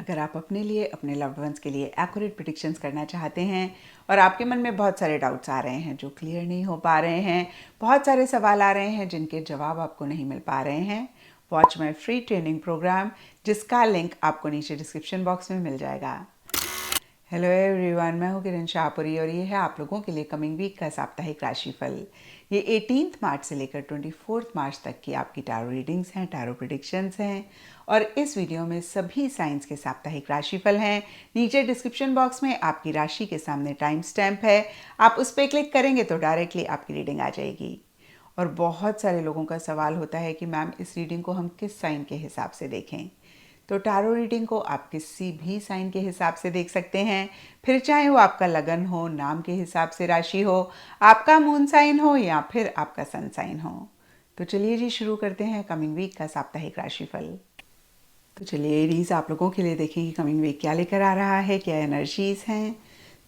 अगर आप अपने लिए, अपने लव्ड वंस के लिए एक्यूरेट प्रेडिक्शंस करना चाहते हैं और आपके मन में बहुत सारे डाउट्स आ रहे हैं जो क्लियर नहीं हो पा रहे हैं, बहुत सारे सवाल आ रहे हैं जिनके जवाब आपको नहीं मिल पा रहे हैं, watch my free training programme, जिसका लिंक आपको नीचे डिस्क्रिप्शन बॉक्स में मिल जाएगा। हेलो एवरीवन, मैं हूँ किरण शाहपुरी और ये है आप लोगों के लिए कमिंग वीक का साप्ताहिक राशिफल। ये 18 मार्च से लेकर 24 मार्च तक की आपकी टैरो रीडिंग्स हैं, टैरो प्रेडिक्शंस हैं और इस वीडियो में सभी साइंस के साप्ताहिक राशिफल हैं। नीचे डिस्क्रिप्शन बॉक्स में आपकी राशि के सामने टाइम स्टैम्प है, आप उस पर क्लिक करेंगे तो डायरेक्टली आपकी रीडिंग आ जाएगी। और बहुत सारे लोगों का सवाल होता है कि मैम इस रीडिंग को हम किस साइन के हिसाब से देखें। तो टैरो रीडिंग को आप किसी भी साइन के हिसाब से देख सकते हैं, फिर चाहे वो आपका लगन हो, नाम के हिसाब से राशि हो, आपका मून साइन हो या फिर आपका सन साइन हो। तो चलिए जी शुरू करते हैं कमिंग वीक का साप्ताहिक राशिफल। तो चलिए एरीज, आप लोगों के लिए देखें कि कमिंग वीक क्या लेकर आ रहा है, क्या एनर्जीज हैं।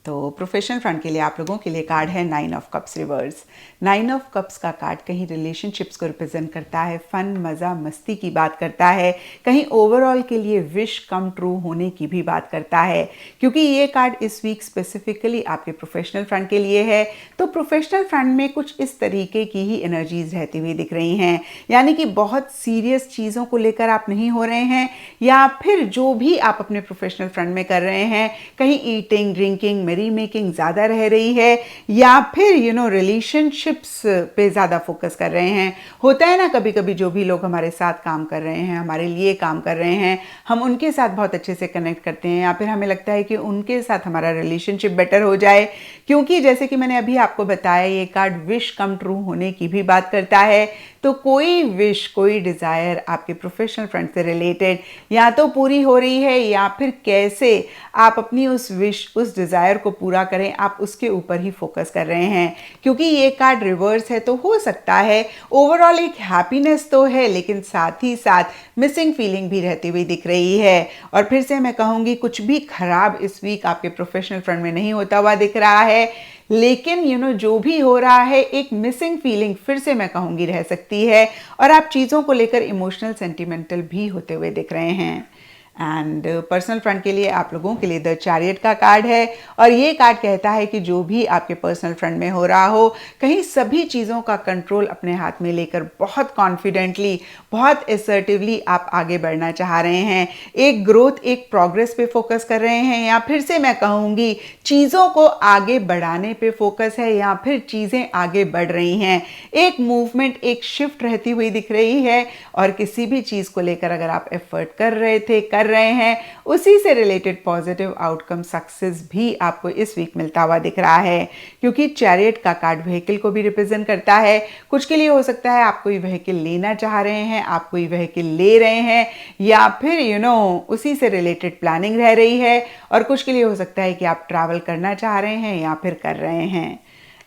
तो प्रोफेशनल फ्रंट के लिए आप लोगों के लिए कार्ड है 9 of cups reverse. 9 of cups का कार्ड कहीं रिलेशनशिप्स को रिप्रेजेंट करता है, फन, मज़ा, मस्ती की बात करता है, कहीं ओवरऑल के लिए विश कम ट्रू होने की भी बात करता है। क्योंकि ये कार्ड इस वीक स्पेसिफिकली आपके प्रोफेशनल फ्रंट के लिए है, तो प्रोफेशनल फ्रंट में कुछ इस तरीके की ही एनर्जीज रहती हुई दिख रही हैं। यानी कि बहुत सीरियस चीज़ों को लेकर आप नहीं हो रहे हैं, या फिर जो भी आप अपने प्रोफेशनल फ्रंट में कर रहे हैं, कहीं ईटिंग, ड्रिंकिंग, मेरी मेकिंग ज़्यादा रह रही है, या फिर रिलेशनशिप्स पे ज़्यादा फोकस कर रहे हैं। होता है ना कभी कभी जो भी लोग हमारे साथ काम कर रहे हैं, हमारे लिए काम कर रहे हैं, हम उनके साथ बहुत अच्छे से कनेक्ट करते हैं या फिर हमें लगता है कि उनके साथ हमारा रिलेशनशिप बेटर हो जाए। क्योंकि जैसे कि मैंने अभी आपको बताया, ये कार्ड विश कम ट्रू होने की भी बात करता है। तो कोई विश, कोई डिज़ायर आपके प्रोफेशनल फ्रंट से रिलेटेड या तो पूरी हो रही है, या फिर कैसे आप अपनी उस विश, उस डिज़ायर को पूरा करें, आप उसके ऊपर ही फोकस कर रहे हैं। क्योंकि ये कार्ड रिवर्स है तो हो सकता है ओवरऑल एक हैप्पीनेस तो है, लेकिन साथ ही साथ मिसिंग फीलिंग भी रहती हुई दिख रही है। और फिर से मैं कहूँगी, कुछ भी खराब इस वीक आपके प्रोफेशनल फ्रंट में नहीं होता हुआ दिख रहा है, लेकिन जो भी हो रहा है, एक मिसिंग फीलिंग फिर से मैं कहूँगी रह सकती है और आप चीज़ों को लेकर इमोशनल, सेंटिमेंटल भी होते हुए दिख रहे हैं। एंड पर्सनल फ्रंट के लिए आप लोगों के लिए द चैरियट का कार्ड है और ये कार्ड कहता है कि जो भी आपके पर्सनल फ्रंट में हो रहा हो, कहीं सभी चीज़ों का कंट्रोल अपने हाथ में लेकर बहुत कॉन्फिडेंटली, बहुत असर्टिवली आप आगे बढ़ना चाह रहे हैं। एक ग्रोथ, एक प्रोग्रेस पे फोकस कर रहे हैं, या फिर से मैं कहूँगी चीज़ों को आगे बढ़ाने पे फोकस है, या फिर चीज़ें आगे बढ़ रही हैं। एक मूवमेंट, एक शिफ्ट रहती हुई दिख रही है और किसी भी चीज़ को लेकर अगर आप एफर्ट कर रहे थे, कर रहे हैं, उसी से रिलेटेड पॉजिटिव आउटकम, सक्सेस भी आपको इस वीक मिलता हुआ दिख रहा है। क्योंकि चैरियट का कार्ड व्हीकल को भी रिप्रेजेंट करता है। कुछ के लिए हो सकता है आप कोई व्हीकल लेना चाह रहे हैं, आप कोई व्हीकल ले रहे हैं, या फिर उसी से रिलेटेड प्लानिंग रह रही है, और कुछ के लिए हो सकता है कि आप ट्रैवल करना चाह रहे हैं या फिर कर रहे हैं।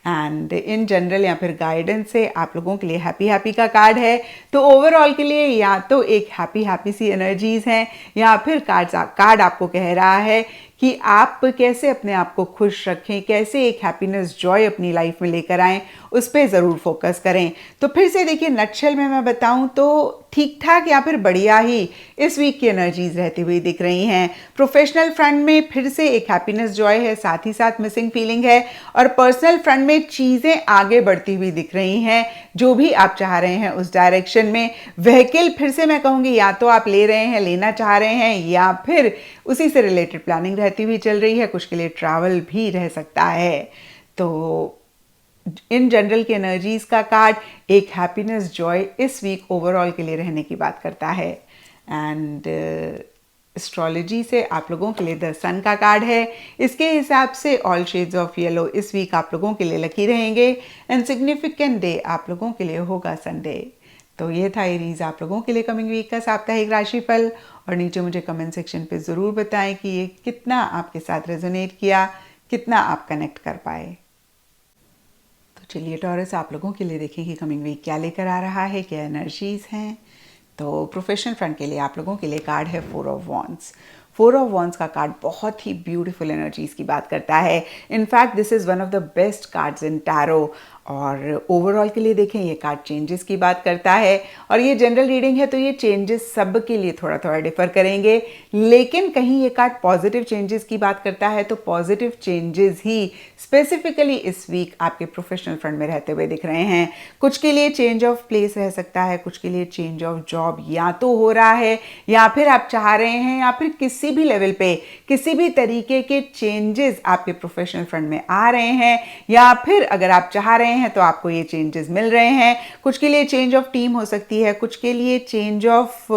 एंड इन जनरल या फिर गाइडेंस से आप लोगों के लिए हैप्पी हैप्पी का कार्ड है। तो ओवरऑल के लिए या तो एक हैप्पी हैप्पी सी एनर्जीज हैं, या फिर कार्ड आपको कह रहा है कि आप कैसे अपने आप को खुश रखें, कैसे एक हैप्पीनेस, जॉय अपनी लाइफ में लेकर आएं, उस पर ज़रूर फोकस करें। तो फिर से देखिए, नटशेल में मैं बताऊं तो ठीक ठाक या फिर बढ़िया ही इस वीक की एनर्जीज रहती हुई दिख रही हैं। प्रोफेशनल फ्रंट में फिर से एक हैप्पीनेस, जॉय है, साथ ही साथ मिसिंग फीलिंग है, और पर्सनल फ्रंट में चीज़ें आगे बढ़ती हुई दिख रही हैं, जो भी आप चाह रहे हैं उस डायरेक्शन में। व्हीकल फिर से मैं कहूँगी या तो आप ले रहे हैं, लेना चाह रहे हैं, या फिर उसी से रिलेटेड प्लानिंग रहती हुई चल रही है। कुछ के लिए ट्रैवल भी रह सकता है। तो इन जनरल की एनर्जीज का कार्ड एक हैप्पीनेस, जॉय इस वीक ओवरऑल के लिए रहने की बात करता है। एंड एस्ट्रोलॉजी से आप लोगों के लिए द सन का कार्ड है। इसके हिसाब से ऑल शेड्स ऑफ येलो इस वीक आप लोगों के लिए लकी रहेंगे। एंड सिग्निफिकेंट डे आप लोगों के लिए होगा संडे। तो ये था एरीज आप लोगों के लिए कमिंग वीक का साप्ताहिक राशिफल। और नीचे मुझे कमेंट सेक्शन पे ज़रूर बताएं कि ये कितना आपके साथ रेजोनेट किया, कितना आप कनेक्ट कर पाए। तो चलिए टॉरस, आप लोगों के लिए देखें कि कमिंग वीक क्या लेकर आ रहा है, क्या एनर्जीज हैं। तो प्रोफेशनल फ्रंट के लिए आप लोगों के लिए कार्ड है 4 ऑफ वॉन्ड्स। 4 ऑफ वॉन्ड्स का कार्ड बहुत ही ब्यूटीफुल एनर्जीज की बात करता है। In fact this is one of the best cards in tarot. और ओवरऑल के लिए देखें, ये कार्ड चेंजेस की बात करता है और ये जनरल रीडिंग है तो ये चेंजेस सब के लिए थोड़ा थोड़ा डिफर करेंगे, लेकिन कहीं ये कार्ड पॉजिटिव चेंजेस की बात करता है तो पॉजिटिव चेंजेस ही स्पेसिफिकली इस वीक आपके प्रोफेशनल फ्रंट में रहते हुए दिख रहे हैं। कुछ के लिए चेंज ऑफ प्लेस रह सकता है, कुछ के लिए चेंज ऑफ जॉब या तो हो रहा है या फिर आप चाह रहे हैं, या फिर किसी भी लेवल पे किसी भी तरीके के चेंजेस आपके प्रोफेशनल फ्रंट में आ रहे हैं, या फिर अगर आप चाह रहे हैं तो आपको ये चेंजेस मिल रहे हैं। कुछ के लिए चेंज ऑफ टीम हो सकती है, कुछ के लिए चेंज ऑफ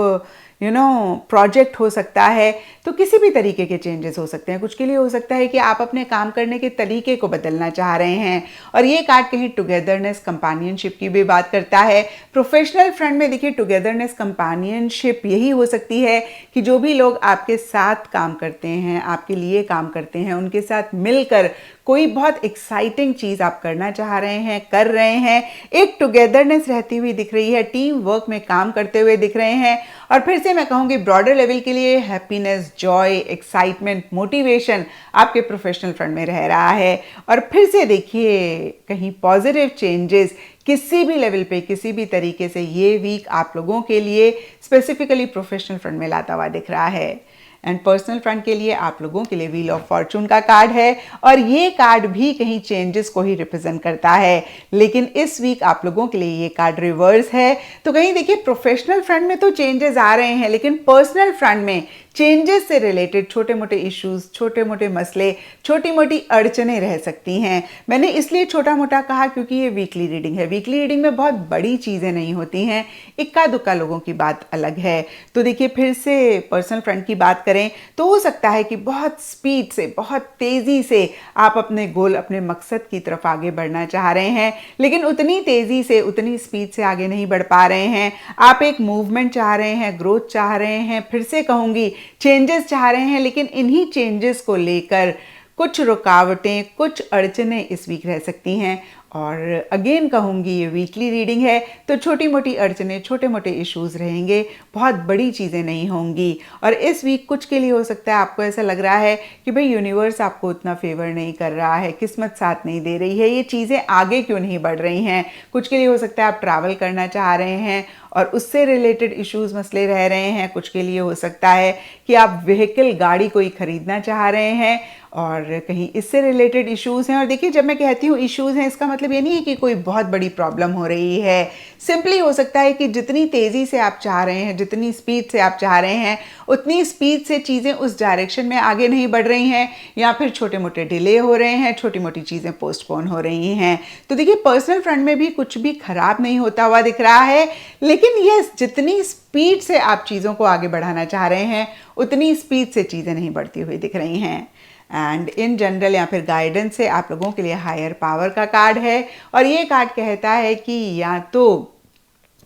प्रोजेक्ट हो सकता है, तो किसी भी तरीके के चेंजेस हो सकते हैं। कुछ के लिए हो सकता है कि आप अपने काम करने के तरीके को बदलना चाह रहे हैं। और ये कार्ड कहीं टुगेदरनेस, कंपेनियनशिप की भी बात करता है। प्रोफेशनल फ्रंट में देखिए, टुगेदरनेस, कंपेनियनशिप यही हो सकती है कि जो भी लोग आपके साथ काम करते हैं, आपके लिए काम करते हैं, उनके साथ मिलकर कोई बहुत एक्साइटिंग चीज़ आप करना चाह रहे हैं, कर रहे हैं। एक टुगेदरनेस रहती हुई दिख रही है, टीम वर्क में काम करते हुए दिख रहे हैं। और फिर से मैं कहूँगी ब्रॉडर लेवल के लिए हैप्पीनेस, जॉय, एक्साइटमेंट, मोटिवेशन आपके प्रोफेशनल फ्रंट में रह रहा है। और फिर से देखिए, कहीं पॉजिटिव चेंजेस किसी भी लेवल पे, किसी भी तरीके से ये वीक आप लोगों के लिए स्पेसिफिकली प्रोफेशनल फ्रंट में लाता हुआ दिख रहा है। एंड पर्सनल फ्रंट के लिए आप लोगों के लिए व्हील ऑफ फॉर्चून का कार्ड है और ये कार्ड भी कहीं चेंजेस को ही रिप्रेजेंट करता है, लेकिन इस वीक आप लोगों के लिए ये कार्ड रिवर्स है। तो कहीं देखिए, प्रोफेशनल फ्रंट में तो चेंजेस आ रहे हैं, लेकिन पर्सनल फ्रंट में चेंजेस से रिलेटेड छोटे मोटे इश्यूज, छोटे मोटे मसले, छोटी मोटी अड़चने रह सकती हैं। मैंने इसलिए छोटा मोटा कहा क्योंकि ये वीकली रीडिंग है। वीकली रीडिंग में बहुत बड़ी चीज़ें नहीं होती हैं, इक्का दुक्का लोगों की बात अलग है। तो देखिए, फिर से पर्सनल फ्रंट की बात करें तो हो सकता है कि बहुत स्पीड से, बहुत तेज़ी से आप अपने गोल, अपने मकसद की तरफ आगे बढ़ना चाह रहे हैं, लेकिन उतनी तेज़ी से, उतनी स्पीड से आगे नहीं बढ़ पा रहे हैं। आप एक मूवमेंट चाह रहे हैं, ग्रोथ चाह रहे हैं, फिर से कहूँगी चेंजेस चाह रहे हैं, लेकिन इन्हीं चेंजेस को लेकर कुछ रुकावटें, कुछ अड़चने इस वीक रह सकती हैं। और अगेन कहूँगी, ये वीकली रीडिंग है तो छोटी मोटी अड़चने, छोटे मोटे इश्यूज रहेंगे, बहुत बड़ी चीज़ें नहीं होंगी। और इस वीक कुछ के लिए हो सकता है आपको ऐसा लग रहा है कि भाई यूनिवर्स आपको उतना फेवर नहीं कर रहा है, किस्मत साथ नहीं दे रही है, ये चीज़ें आगे क्यों नहीं बढ़ रही हैं। कुछ के लिए हो सकता है आप ट्रैवल करना चाह रहे हैं और उससे रिलेटेड इश्यूज, मसले रह रहे हैं। कुछ के लिए हो सकता है कि आप व्हीकल, गाड़ी कोई खरीदना चाह रहे हैं और कहीं इससे रिलेटेड इश्यूज हैं। और देखिए, जब मैं कहती हूँ इश्यूज हैं, इसका मतलब ये नहीं है कि कोई बहुत बड़ी प्रॉब्लम हो रही है। सिंपली हो सकता है कि जितनी तेज़ी से आप चाह रहे हैं, जितनी स्पीड से आप चाह रहे हैं, उतनी स्पीड से चीज़ें उस डायरेक्शन में आगे नहीं बढ़ रही हैं, या फिर छोटे मोटे डिले हो रहे हैं, छोटी मोटी चीज़ें पोस्टपोन हो रही हैं। तो देखिए, पर्सनल फ्रंट में भी कुछ भी खराब नहीं होता हुआ दिख रहा है, लेकिन ये जितनी स्पीड से आप चीज़ों को आगे बढ़ाना चाह रहे हैं, उतनी स्पीड से चीज़ें नहीं बढ़ती हुई दिख रही हैं। एंड इन जनरल या फिर गाइडेंस से आप लोगों के लिए हायर पावर का कार्ड है और ये कार्ड कहता है कि या तो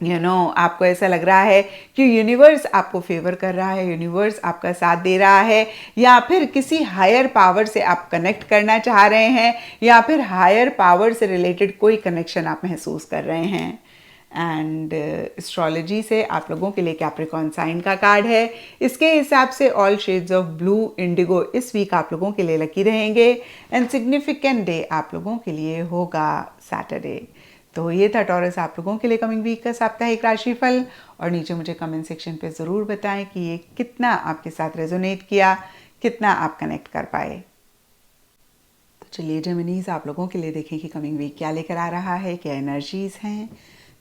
आपको ऐसा लग रहा है कि यूनिवर्स आपको फेवर कर रहा है, यूनिवर्स आपका साथ दे रहा है, या फिर किसी हायर पावर से आप कनेक्ट करना चाह रहे हैं, या फिर हायर पावर से रिलेटेड कोई कनेक्शन आप महसूस कर रहे हैं। एंड एस्ट्रोलॉजी से आप लोगों के लिए कैप्रिकॉर्न साइन का कार्ड है। इसके हिसाब से all shades of blue, Indigo इस वीक आप लोगों के लिए लकी रहेंगे। एंड सिग्निफिकेंट डे आप लोगों के लिए होगा सैटरडे। तो ये था टॉरस आप लोगों के लिए कमिंग वीक का साप्ताहिक राशिफल। और नीचे मुझे कमेंट सेक्शन पे ज़रूर बताएं कि ये कितना आपके साथ रेजोनेट किया, कितना आप कनेक्ट कर पाए। तो चलिए जेमिनीज, आप लोगों के लिए देखें कि कमिंग वीक क्या लेकर आ रहा है, क्या एनर्जीज हैं।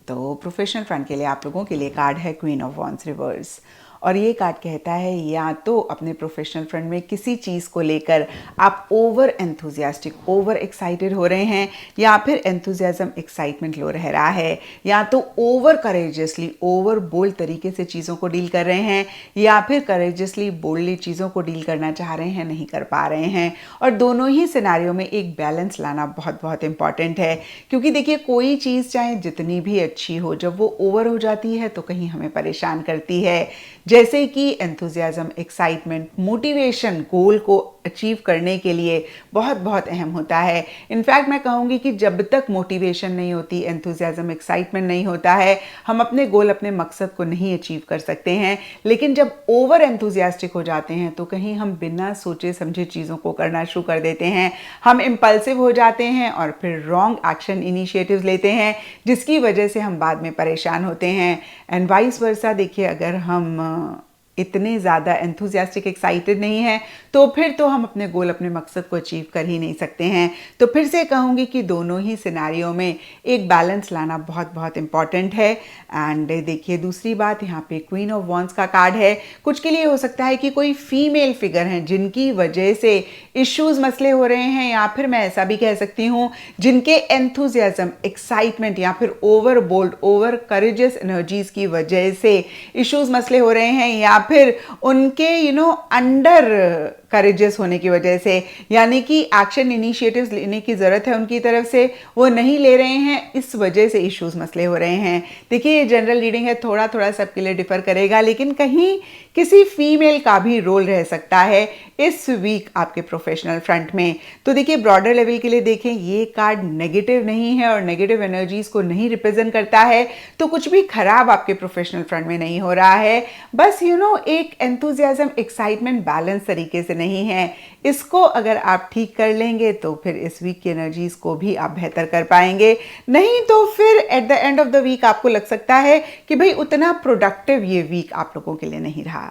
तो प्रोफेशनल फ्रंट के लिए आप लोगों के लिए कार्ड है क्वीन ऑफ वॉन्ड्स रिवर्स और ये कार्ड कहता है या तो अपने प्रोफेशनल फ्रंट में किसी चीज़ को लेकर आप ओवर एंथुजियास्टिक, ओवर एक्साइटेड हो रहे हैं, या फिर एंथुजियाज्म, एक्साइटमेंट लो रह रहा है, या तो ओवर करेजियसली, ओवर बोल्ड तरीके से चीज़ों को डील कर रहे हैं, या फिर करेजियसली, बोल्डली चीज़ों को डील करना चाह रहे हैं, नहीं कर पा रहे हैं। और दोनों ही सिनेरियो में एक बैलेंस लाना बहुत बहुत इंपॉर्टेंट है, क्योंकि देखिए, कोई चीज़ चाहे जितनी भी अच्छी हो, जब वो ओवर हो जाती है तो कहीं हमें परेशान करती है। जैसे कि एंथुजियाज्म, एक्साइटमेंट, मोटिवेशन, गोल को अचीव करने के लिए बहुत बहुत अहम होता है। इनफैक्ट मैं कहूँगी कि जब तक मोटिवेशन नहीं होती, एंथुजियाज्म, एक्साइटमेंट नहीं होता है, हम अपने गोल, अपने मकसद को नहीं अचीव कर सकते हैं। लेकिन जब ओवर एंथुजियास्टिक हो जाते हैं तो कहीं हम बिना सोचे समझे चीज़ों को करना शुरू कर देते हैं, हम इम्पल्सिव हो जाते हैं और फिर रॉन्ग एक्शन इनिशिएटिव्स लेते हैं, जिसकी वजह से हम बाद में परेशान होते हैं। एंड वाइस वर्सा, देखिए अगर हम इतने ज़्यादा एंथुजियास्टिक, एक्साइटेड नहीं है तो फिर तो हम अपने गोल, अपने मकसद को अचीव कर ही नहीं सकते हैं। तो फिर से कहूँगी कि दोनों ही सिनेरियो में एक बैलेंस लाना बहुत बहुत इम्पॉर्टेंट है। एंड देखिए दूसरी बात, यहाँ पे क्वीन ऑफ वॉन्ड्स का कार्ड है। कुछ के लिए हो सकता है कि कोई फीमेल फिगर हैं जिनकी वजह से इश्यूज, मसले हो रहे हैं, या फिर मैं ऐसा भी कह सकती हूँ जिनके एंथुजियाज्म, एक्साइटमेंट या फिर over bold, over courageous energies की वजह से इश्यूज, मसले हो रहे हैं, या फिर उनके अंडर करेजियस होने की वजह से, यानी कि एक्शन इनिशिएटिव्स लेने की ज़रूरत है उनकी तरफ से, वो नहीं ले रहे हैं, इस वजह से इश्यूज, मसले हो रहे हैं। देखिए ये जनरल रीडिंग है, थोड़ा थोड़ा सबके लिए डिफर करेगा, लेकिन कहीं किसी फीमेल का भी रोल रह सकता है इस वीक आपके प्रोफेशनल फ्रंट में। तो देखिए ब्रॉडर लेवल के लिए देखें, ये कार्ड नेगेटिव नहीं है और नेगेटिव एनर्जीज को नहीं रिप्रेजेंट करता है, तो कुछ भी खराब आपके प्रोफेशनल फ्रंट में नहीं हो रहा है। बस एक एंथुजियाज्म, एक्साइटमेंट बैलेंस तरीके से नहीं है। इसको अगर आप ठीक कर लेंगे तो फिर इस वीक की एनर्जीज को भी आप बेहतर कर पाएंगे। नहीं तो फिर at the end of the week आपको लग सकता है कि भाई उतना प्रोडक्टिव ये वीक आप लोगों के लिए नहीं रहा।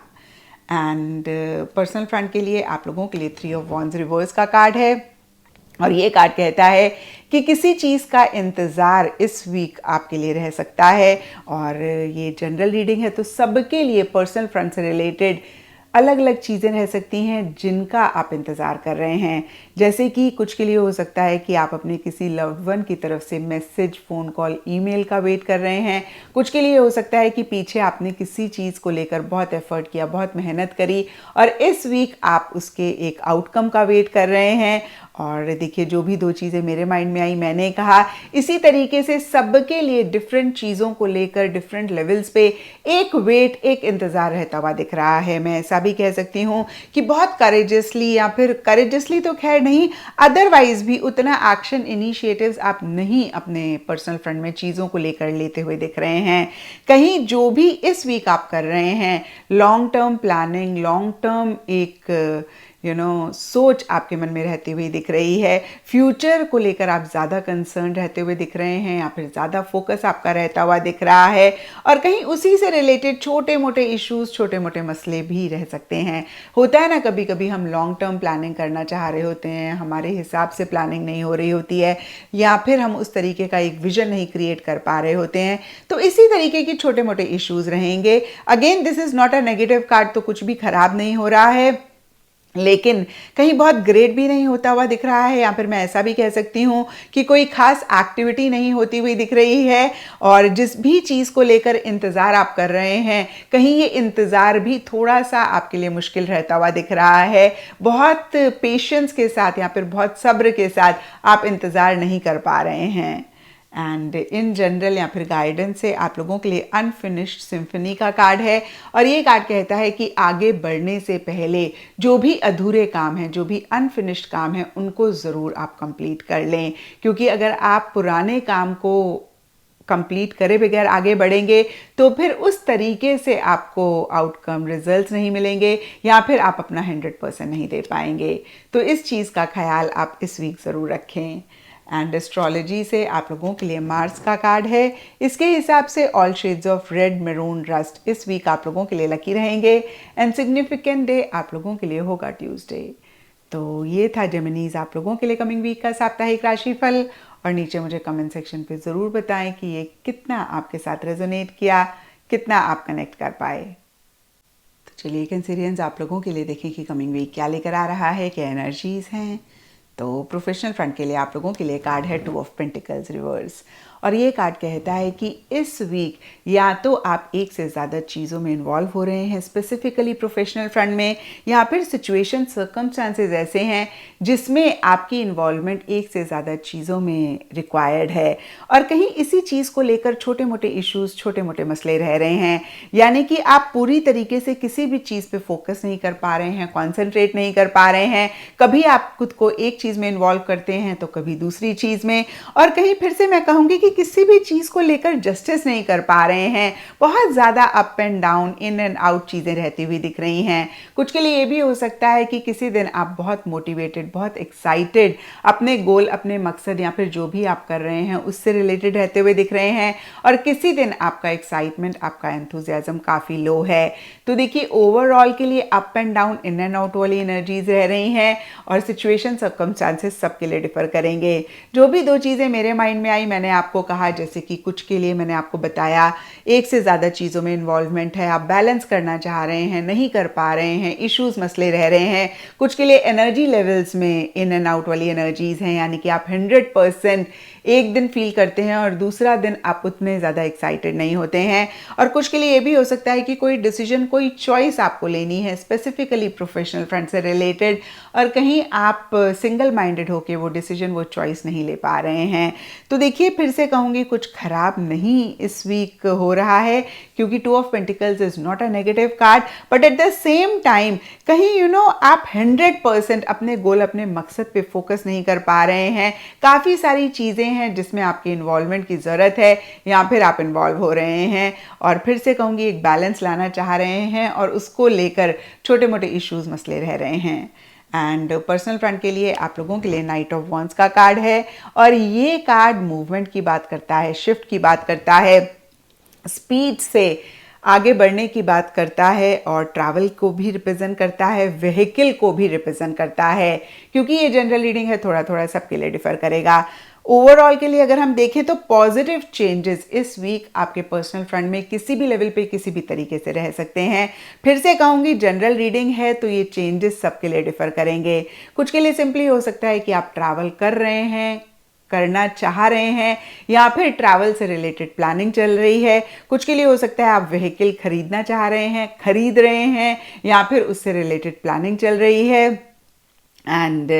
एंड पर्सनल फ्रंट के लिए आप लोगों के लिए 3 ऑफ वॉन्ड्स रिवर्स का कार्ड है, और ये कार्ड कहता है कि किसी चीज़ का इंतज़ार इस वीक आपके लिए रह सकता है। और ये जनरल रीडिंग है, तो सबके लिए पर्सनल फ्रंट से रिलेटेड अलग अलग चीज़ें रह सकती हैं जिनका आप इंतज़ार कर रहे हैं। जैसे कि कुछ के लिए हो सकता है कि आप अपने किसी लव्ड वन की तरफ से मैसेज, फ़ोन कॉल, ईमेल का वेट कर रहे हैं। कुछ के लिए हो सकता है कि पीछे आपने किसी चीज़ को लेकर बहुत एफर्ट किया, बहुत मेहनत करी, और इस वीक आप उसके एक आउटकम का वेट कर रहे हैं। और देखिए जो भी 2 चीज़ें मेरे माइंड में आई मैंने कहा, इसी तरीके से सबके लिए डिफरेंट चीज़ों को लेकर डिफरेंट लेवल्स पे एक वेट, एक इंतज़ार रहता हुआ दिख रहा है। मैं ऐसा भी कह सकती हूँ कि बहुत करेजसली, या फिर करेजसली तो खैर नहीं, अदरवाइज भी उतना एक्शन इनिशिएटिव्स आप नहीं अपने पर्सनल फ्रंट में चीज़ों को लेकर लेते हुए दिख रहे हैं। कहीं जो भी इस वीक आप कर रहे हैं, long term planning, long term एक सोच आपके मन में रहती हुई दिख रही है। फ्यूचर को लेकर आप ज़्यादा कंसर्न रहते हुए दिख रहे हैं, या फिर ज़्यादा फोकस आपका रहता हुआ दिख रहा है। और कहीं उसी से रिलेटेड छोटे मोटे इश्यूज, छोटे मोटे मसले भी रह सकते हैं। होता है ना, कभी कभी हम लॉन्ग टर्म प्लानिंग करना चाह रहे होते हैं, हमारे हिसाब से प्लानिंग नहीं हो रही होती है, या फिर हम उस तरीके का एक विजन नहीं क्रिएट कर पा रहे होते हैं, तो इसी तरीके की छोटे मोटे इश्यूज रहेंगे। Again this is not a negative card, तो कुछ भी खराब नहीं हो रहा है, लेकिन कहीं बहुत ग्रेट भी नहीं होता हुआ दिख रहा है, या फिर मैं ऐसा भी कह सकती हूँ कि कोई खास एक्टिविटी नहीं होती हुई दिख रही है। और जिस भी चीज़ को लेकर इंतज़ार आप कर रहे हैं, कहीं ये इंतज़ार भी थोड़ा सा आपके लिए मुश्किल रहता हुआ दिख रहा है। बहुत पेशेंस के साथ या फिर बहुत सब्र के साथ आप इंतज़ार नहीं कर पा रहे हैं। एंड इन जनरल या फिर गाइडेंस से आप लोगों के लिए अनफिनिश्ड सिम्फनी का कार्ड है, और ये कार्ड कहता है कि आगे बढ़ने से पहले जो भी अधूरे काम हैं, जो भी अनफिनिश्ड काम हैं, उनको ज़रूर आप कंप्लीट कर लें। क्योंकि अगर आप पुराने काम को कंप्लीट करे बगैर आगे बढ़ेंगे तो फिर उस तरीके से आपको आउटकम, रिजल्ट्स नहीं मिलेंगे, या फिर आप अपना 100% नहीं दे पाएंगे। तो इस चीज़ का ख्याल आप इस वीक ज़रूर रखें। एंड एस्ट्रोलॉजी से आप लोगों के लिए मार्स का कार्ड है। इसके हिसाब से all shades of red, maroon, rust इस वीक आप लोगों के लिए लकी रहेंगे। एंड सिग्निफिकेंट डे आप लोगों के लिए होगा ट्यूसडे। तो ये था जेमिनीज आप लोगों के लिए कमिंग वीक का साप्ताहिक राशिफल। और नीचे मुझे कमेंट सेक्शन पे ज़रूर बताएं कि ये कितना आपके साथ रेजोनेट किया, कितना आप कनेक्ट कर पाए। तो चलिए कैंसेरियंस आप लोगों के लिए देखें कि कमिंग वीक क्या लेकर आ रहा है, क्या एनर्जीज हैं। तो प्रोफेशनल फ्रंट के लिए आप लोगों के लिए कार्ड है 2 ऑफ पेंटिकल्स रिवर्स, और ये कार्ड कहता है कि इस वीक या तो आप एक से ज़्यादा चीज़ों में इन्वॉल्व हो रहे हैं, स्पेसिफिकली प्रोफेशनल फ्रंट में, या फिर सिचुएशन सर्कमस्टांसेस ऐसे हैं जिसमें आपकी इन्वॉल्वमेंट एक से ज़्यादा चीज़ों में रिक्वायर्ड है और कहीं इसी चीज़ को लेकर छोटे मोटे इश्यूज, छोटे मोटे मसले रह रहे हैं। यानी कि आप पूरी तरीके से किसी भी चीज़ पे फोकस नहीं कर पा रहे हैं, कॉन्सेंट्रेट नहीं कर पा रहे हैं। कभी आप खुद को एक चीज़ में इन्वॉल्व करते हैं तो कभी दूसरी चीज़ में, और कहीं फिर से मैं कहूँगी कि किसी भी चीज़ को लेकर जस्टिस नहीं कर पा रहे हैं। बहुत ज़्यादा up and down, in and out चीज़ें रहती हुई दिख रही हैं। कुछ के लिए ये भी हो सकता है कि किसी दिन आप बहुत मोटिवेटेड, बहुत एक्साइटेड अपने गोल, अपने मकसद या फिर जो भी आप कर रहे हैं उससे रिलेटेड रहते हुए दिख रहे हैं, और किसी दिन आपका एक्साइटमेंट, आपका एंथुजियाज्म काफ़ी लो है। तो देखिए, ओवरऑल के लिए up and down, in and out वाली एनर्जीज रह रही हैं और सिचुएशन, सर्कमस्टांसेस सबके लिए डिफर करेंगे। जो भी दो चीज़ें मेरे माइंड में आई मैंने आपको कहा, जैसे कि कुछ के लिए मैंने आपको बताया एक से ज़्यादा चीज़ों में इन्वॉल्वमेंट है, आप बैलेंस करना चाह रहे हैं, नहीं कर पा रहे हैं, इश्यूज, मसले रह रहे हैं। कुछ के लिए एनर्जी लेवल्स में इन एंड आउट वाली एनर्जीज हैं, यानी कि आप 100% एक दिन फील करते हैं और दूसरा दिन आप उतने ज़्यादा एक्साइटेड नहीं होते हैं। और कुछ के लिए ये भी हो सकता है कि कोई डिसीजन, कोई चॉइस आपको लेनी है स्पेसिफिकली प्रोफेशनल फ्रंट से रिलेटेड, और कहीं आप सिंगल माइंडेड होके वो डिसीजन, वो चॉइस नहीं ले पा रहे हैं। तो देखिए, फिर से कहूँगी कुछ खराब नहीं इस वीक हो रहा है, क्योंकि 2 of pentacles is not a negative card, but at the same time कहीं आप 100% अपने गोल, अपने मकसद पे फोकस नहीं कर पा रहे हैं। काफ़ी सारी चीज़ें हैं जिसमें आपकी इन्वॉल्वमेंट की ज़रूरत है, या फिर आप इन्वॉल्व हो रहे हैं, और फिर से कहूँगी एक बैलेंस लाना चाह रहे हैं और उसको लेकर छोटे मोटे इश्यूज, मसले रह रहे हैं। एंड पर्सनल फ्रंट के लिए आप लोगों के लिए नाइट ऑफ वॉन्ड्स का कार्ड है, और ये कार्ड मूवमेंट की बात करता है, शिफ्ट की बात करता है, स्पीड से आगे बढ़ने की बात करता है, और ट्रैवल को भी रिप्रेजेंट करता है, व्हीकल को भी रिप्रेजेंट करता है। क्योंकि ये जनरल रीडिंग है, थोड़ा थोड़ा सबके लिए डिफर करेगा। ओवरऑल के लिए अगर हम देखें तो पॉजिटिव चेंजेस इस वीक आपके पर्सनल फ्रंट में किसी भी लेवल पे, किसी भी तरीके से रह सकते हैं। फिर से कहूँगी, जनरल रीडिंग है तो ये चेंजेस सबके लिए डिफर करेंगे। कुछ के लिए सिंपली हो सकता है कि आप ट्रैवल कर रहे हैं, करना चाह रहे हैं, या फिर ट्रैवल से रिलेटेड प्लानिंग चल रही है। कुछ के लिए हो सकता है आप व्हीकल खरीदना चाह रहे हैं, खरीद रहे हैं, या फिर उससे रिलेटेड प्लानिंग चल रही है। एंड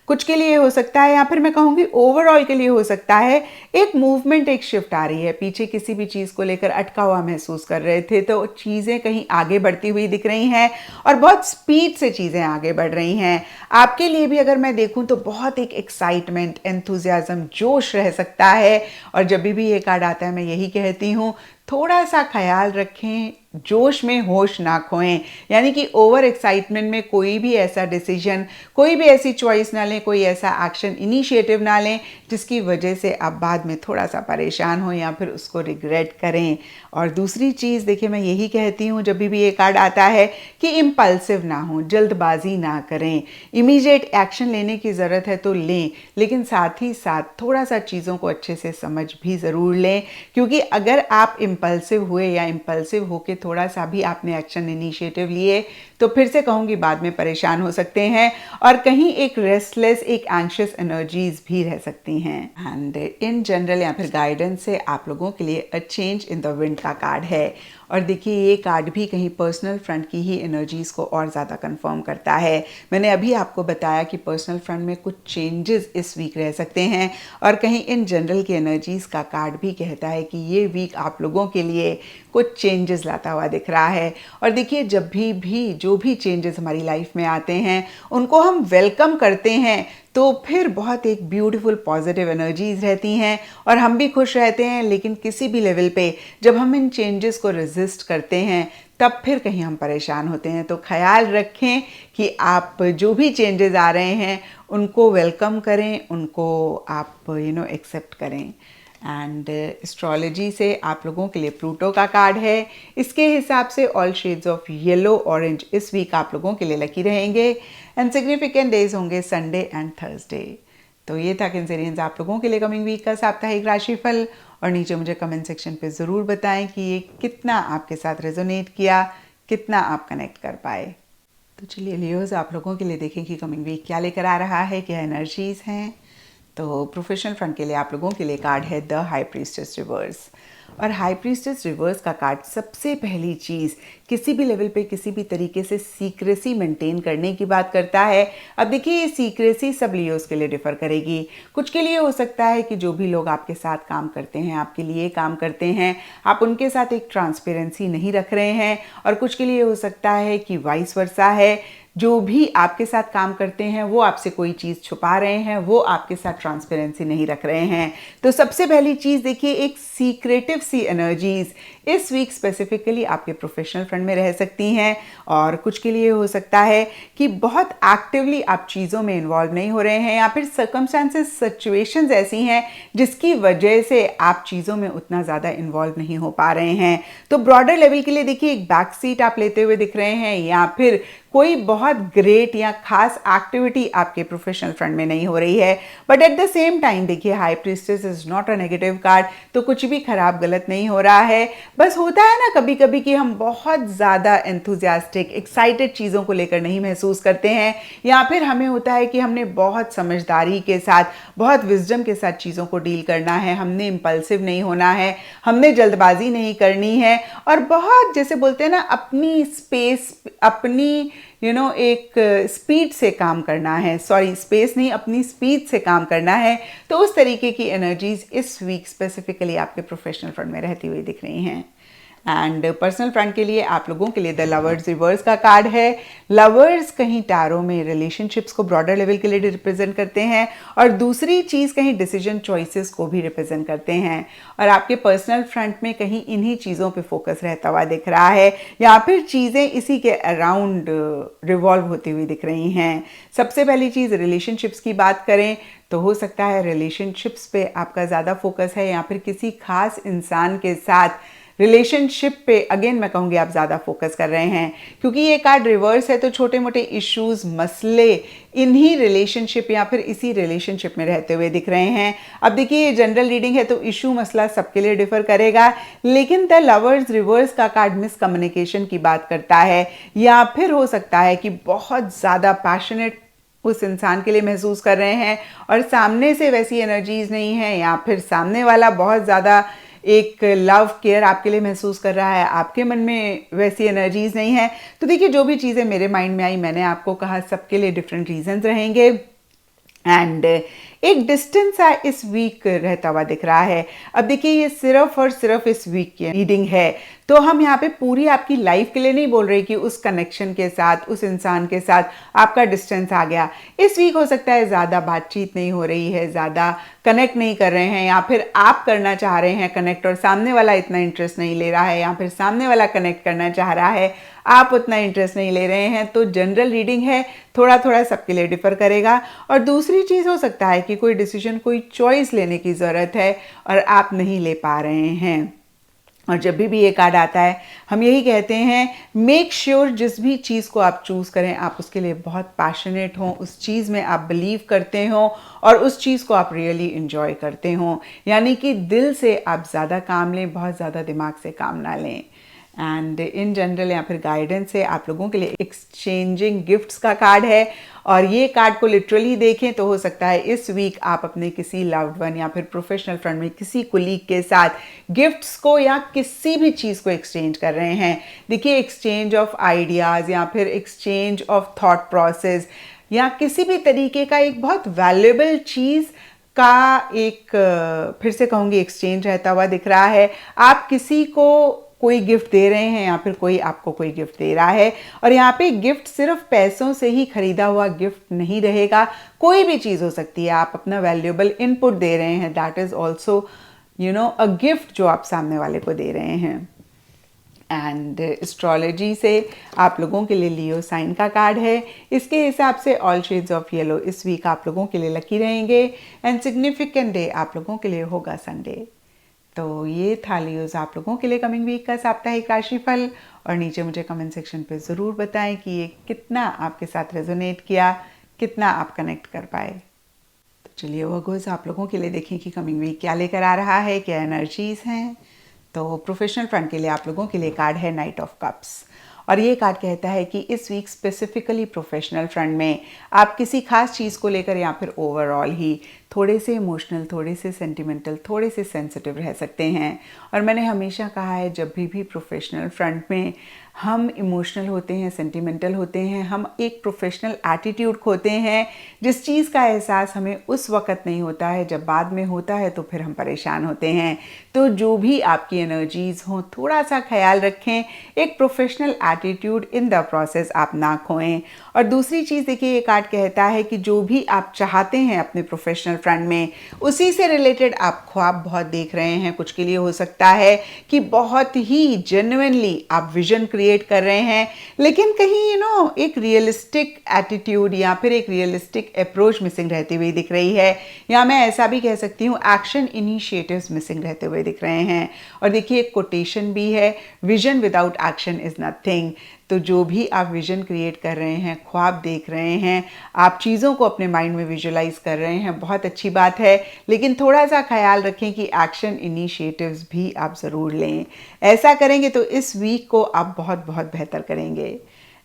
कुछ के लिए हो सकता है, या फिर मैं कहूँगी ओवरऑल के लिए हो सकता है, एक मूवमेंट, एक शिफ्ट आ रही है। पीछे किसी भी चीज़ को लेकर अटका हुआ महसूस कर रहे थे, तो चीज़ें कहीं आगे बढ़ती हुई दिख रही हैं और बहुत स्पीड से चीज़ें आगे बढ़ रही हैं। आपके लिए भी अगर मैं देखूँ तो बहुत एक एक्साइटमेंट, एंथुजियाज्म, जोश रह सकता है। और जब भी ये कार्ड आता है मैं यही कहती हूँ, थोड़ा सा ख्याल रखें, जोश में होश ना खोएं। यानी कि ओवर एक्साइटमेंट में कोई भी ऐसा डिसीजन, कोई भी ऐसी चॉइस ना लें, कोई ऐसा एक्शन, इनिशिएटिव ना लें जिसकी वजह से आप बाद में थोड़ा सा परेशान हो या फिर उसको रिग्रेट करें। और दूसरी चीज़ देखिए, मैं यही कहती हूँ जब भी ये कार्ड आता है कि इम्पल्सिव ना हो, जल्दबाजी ना करें। इमीडिएट एक्शन लेने की ज़रूरत है तो लें, लेकिन साथ ही साथ थोड़ा सा चीज़ों को अच्छे से समझ भी ज़रूर लें। क्योंकि अगर आप इम्पल्सिव हुए या इम्पल्सिव होके थोड़ा सा भी आपने एक्शन, इनिशिएटिव लिए, तो फिर से कहूँगी बाद में परेशान हो सकते हैं, और कहीं एक रेस्टलेस, एक एंग्शियस एनर्जीज भी रह सकती हैं। एंड इन जनरल या फिर गाइडेंस से आप लोगों के लिए a change in the wind का कार्ड है। और देखिए, ये कार्ड भी कहीं पर्सनल फ्रंट की ही एनर्जीज को और ज़्यादा कंफर्म करता है। मैंने अभी आपको बताया कि पर्सनल फ्रंट में कुछ चेंजेस इस वीक रह सकते हैं, और कहीं इन जनरल की एनर्जीज का कार्ड भी कहता है कि ये वीक आप लोगों के लिए कुछ चेंजेस लाता हुआ दिख रहा है। और देखिए, जब भी जो भी चेंजेस हमारी लाइफ में आते हैं उनको हम वेलकम करते हैं, तो फिर बहुत एक ब्यूटीफुल पॉजिटिव एनर्जीज रहती हैं और हम भी खुश रहते हैं। लेकिन किसी भी लेवल पे जब हम इन चेंजेस को रेजिस्ट करते हैं, तब फिर कहीं हम परेशान होते हैं। तो ख्याल रखें कि आप जो भी चेंजेस आ रहे हैं उनको वेलकम करें, उनको आप एक्सेप्ट करें। एंड एस्ट्रोलॉजी से आप लोगों के लिए प्लूटो का कार्ड है। इसके हिसाब से all shades of yellow, orange इस वीक आप लोगों के लिए लकी रहेंगे। एंड सिग्निफिकेंट डेज होंगे संडे एंड थर्सडे। तो ये था कैंसरियंस आप लोगों के लिए कमिंग वीक का साप्ताहिक राशिफल। और नीचे मुझे कमेंट सेक्शन पे ज़रूर बताएं कि ये कितना आपके साथ रेजोनेट किया, कितना आप कनेक्ट कर पाए। तो चलिए लियोज, आप लोगों के लिए देखें कि कमिंग वीक क्या लेकर आ रहा है, क्या एनर्जीज हैं। तो प्रोफेशनल फ्रंट के लिए आप लोगों के लिए कार्ड है द हाई प्रीस्टेस रिवर्स। और हाई प्रीस्टेस रिवर्स का कार्ड सबसे पहली चीज़ किसी भी लेवल पे किसी भी तरीके से सीक्रेसी मेंटेन करने की बात करता है। अब देखिए ये सीक्रेसी सब लियोस के लिए डिफ़र करेगी। कुछ के लिए हो सकता है कि जो भी लोग आपके साथ काम करते हैं, आपके लिए काम करते हैं, आप उनके साथ एक ट्रांसपेरेंसी नहीं रख रहे हैं। और कुछ के लिए हो सकता है कि वाइस वर्सा है, जो भी आपके साथ काम करते हैं वो आपसे कोई चीज़ छुपा रहे हैं, वो आपके साथ ट्रांसपेरेंसी नहीं रख रहे हैं। तो सबसे पहली चीज़ देखिए, एक सीक्रेटिव सी एनर्जीज इस वीक स्पेसिफिकली आपके प्रोफेशनल फ्रंट में रह सकती हैं। और कुछ के लिए हो सकता है कि बहुत एक्टिवली आप चीज़ों में इन्वॉल्व नहीं हो रहे हैं, या फिर सर्कमस्टांसेस सिचुएशंस ऐसी हैं जिसकी वजह से आप चीज़ों में उतना ज़्यादा इन्वॉल्व नहीं हो पा रहे हैं। तो ब्रॉडर लेवल के लिए देखिए एक बैक सीट आप लेते हुए दिख रहे हैं, या फिर कोई बहुत ग्रेट या खास एक्टिविटी आपके प्रोफेशनल फ्रंट में नहीं हो रही है। But at the same time देखिए high priestess is not a negative card, तो कुछ भी खराब गलत नहीं हो रहा है। बस होता है ना कभी कभी कि हम बहुत ज़्यादा एंथुजियास्टिक एक्साइटेड चीज़ों को लेकर नहीं महसूस करते हैं, या फिर हमें होता है कि हमने बहुत समझदारी के साथ, बहुत विजडम के साथ चीज़ों को डील करना है, हमने इम्पल्सिव नहीं होना है, हमने जल्दबाजी नहीं करनी है, और बहुत जैसे बोलते हैं ना अपनी स्पेस, अपनी एक स्पीड से काम करना है, सॉरी स्पेस नहीं, अपनी स्पीड से काम करना है। तो उस तरीके की एनर्जीज इस वीक स्पेसिफिकली आपके प्रोफेशनल फ्रंट में रहती हुई दिख रही हैं। एंड पर्सनल फ्रंट के लिए आप लोगों के लिए द लवर्स रिवर्स का कार्ड है। लवर्स कहीं टैरो में रिलेशनशिप्स को ब्रॉडर लेवल के लिए रिप्रेजेंट करते हैं, और दूसरी चीज़ कहीं डिसीजन चॉइसेस को भी रिप्रेजेंट करते हैं। और आपके पर्सनल फ्रंट में कहीं इन्हीं चीज़ों पे फोकस रहता हुआ दिख रहा है, या फिर चीज़ें इसी के अराउंड रिवॉल्व होती हुई दिख रही हैं। सबसे पहली चीज़ रिलेशनशिप्स की बात करें तो हो सकता है रिलेशनशिप्स पे आपका ज़्यादा फोकस है, या फिर किसी खास इंसान के साथ रिलेशनशिप पे अगेन मैं कहूँगी आप ज़्यादा फोकस कर रहे हैं, क्योंकि ये कार्ड रिवर्स है। तो छोटे मोटे इश्यूज, मसले इन्हीं रिलेशनशिप या फिर इसी रिलेशनशिप में रहते हुए दिख रहे हैं। अब देखिए ये जनरल रीडिंग है तो इशू मसला सबके लिए डिफर करेगा, लेकिन द लवर्स रिवर्स का कार्ड मिसकम्युनिकेशन की बात करता है, या फिर हो सकता है कि बहुत ज़्यादा पैशनेट उस इंसान के लिए महसूस कर रहे हैं और सामने से वैसी एनर्जीज नहीं है, या फिर सामने वाला बहुत ज़्यादा एक लव केयर आपके लिए महसूस कर रहा है, आपके मन में वैसी एनर्जीज नहीं है। तो देखिए जो भी चीज़ें मेरे माइंड में आई मैंने आपको कहा, सबके लिए डिफरेंट रीजंस रहेंगे। एंड एक डिस्टेंस इस वीक रहता हुआ दिख रहा है। अब देखिए ये सिर्फ और सिर्फ इस वीक की रीडिंग है, तो हम यहाँ पे पूरी आपकी लाइफ के लिए नहीं बोल रहे कि उस कनेक्शन के साथ, उस इंसान के साथ आपका डिस्टेंस आ गया। इस वीक हो सकता है ज़्यादा बातचीत नहीं हो रही है, ज़्यादा कनेक्ट नहीं कर रहे हैं, या फिर आप करना चाह रहे हैं कनेक्ट और सामने वाला इतना इंटरेस्ट नहीं ले रहा है, या फिर सामने वाला कनेक्ट करना चाह रहा है, आप उतना इंटरेस्ट नहीं ले रहे हैं। तो जनरल रीडिंग है, थोड़ा थोड़ा सबके लिए डिफर करेगा। और दूसरी चीज़ हो सकता है कि कोई डिसीजन, कोई चॉइस लेने की ज़रूरत है और आप नहीं ले पा रहे हैं। और जब भी ये कार्ड आता है हम यही कहते हैं, मेक श्योर जिस भी चीज़ को आप चूज़ करें आप उसके लिए बहुत पैशनेट हों, उस चीज़ में आप बिलीव करते हों और उस चीज़ को आप रियली इंजॉय करते हों, यानी कि दिल से आप ज़्यादा काम लें, बहुत ज़्यादा दिमाग से काम ना लें। एंड इन जनरल या फिर गाइडेंस से आप लोगों के लिए एक्सचेंजिंग गिफ्ट्स का कार्ड है, और ये कार्ड को लिटरली देखें तो हो सकता है इस वीक आप अपने किसी लव्ड वन या फिर प्रोफेशनल फ्रंट में किसी कुलीग के साथ गिफ्ट्स को या किसी भी चीज़ को एक्सचेंज कर रहे हैं। देखिए एक्सचेंज ऑफ आइडियाज़ या फिर एक्सचेंज ऑफ थॉट प्रोसेस, या किसी भी तरीके का एक बहुत वैल्यूएबल चीज़ का एक फिर से कहूँगी एक्सचेंज रहता हुआ दिख रहा है। आप किसी को कोई गिफ्ट दे रहे हैं या फिर कोई आपको कोई गिफ्ट दे रहा है, और यहाँ पे गिफ्ट सिर्फ पैसों से ही खरीदा हुआ गिफ्ट नहीं रहेगा, कोई भी चीज़ हो सकती है। आप अपना वैल्यूएबल इनपुट दे रहे हैं, that is also a gift जो आप सामने वाले को दे रहे हैं। एंड एस्ट्रोलॉजी से आप लोगों के लिए लियो साइन का कार्ड है। इसके हिसाब से ऑल शेड्स ऑफ येलो इस वीक आप लोगों के लिए लकी रहेंगे, एंड सिग्निफिकेंट डे आप लोगों के लिए होगा संडे। तो ये था लियोज आप लोगों के लिए कमिंग वीक का साप्ताहिक राशिफल, और नीचे मुझे कमेंट सेक्शन पे ज़रूर बताएं कि ये कितना आपके साथ रेजोनेट किया, कितना आप कनेक्ट कर पाए। तो चलिए वर्गोस आप लोगों के लिए देखें कि कमिंग वीक क्या लेकर आ रहा है, क्या एनर्जीज़ हैं। तो प्रोफेशनल फ्रंट के लिए आप लोगों के लिए कार्ड है नाइट ऑफ कप्स, और ये कार्ड कहता है कि इस वीक स्पेसिफिकली प्रोफेशनल फ्रंट में आप किसी खास चीज़ को लेकर या फिर ओवरऑल ही थोड़े से इमोशनल, थोड़े से सेंटिमेंटल, थोड़े से सेंसिटिव रह सकते हैं। और मैंने हमेशा कहा है जब भी प्रोफेशनल फ्रंट में हम इमोशनल होते हैं, सेंटिमेंटल होते हैं, हम एक प्रोफेशनल एटीट्यूड खोते हैं, जिस चीज़ का एहसास हमें उस वक़्त नहीं होता है, जब बाद में होता है तो फिर हम परेशान होते हैं। तो जो भी आपकी एनर्जीज़ हों, थोड़ा सा ख्याल रखें, एक professional attitude in the process आप ना खोएं। और दूसरी चीज़ देखिए, ये कार्ड कहता है कि जो भी आप चाहते हैं अपने प्रोफेशनल फ्रंट में, उसी से रिलेटेड आप ख्वाब बहुत देख रहे हैं। कुछ के लिए हो सकता है कि बहुत ही जेन्युइनली आप विजन क्रिएट कर रहे हैं, लेकिन कहीं एक रियलिस्टिक एटीट्यूड या फिर एक रियलिस्टिक अप्रोच मिसिंग रहती हुई दिख रही है, या मैं ऐसा भी कह सकती हूँ एक्शन इनिशिएटिव्स मिसिंग रहते हुए दिख रहे हैं। और देखिए एक कोटेशन भी है, vision without action is nothing. तो जो भी आप विजन क्रिएट कर रहे हैं, ख्वाब देख रहे हैं, आप चीज़ों को अपने माइंड में विजुलाइज कर रहे हैं, बहुत अच्छी बात है, लेकिन थोड़ा सा ख्याल रखें कि एक्शन इनिशिएटिव्स भी आप ज़रूर लें। ऐसा करेंगे तो इस वीक को आप बहुत बहुत बेहतर करेंगे।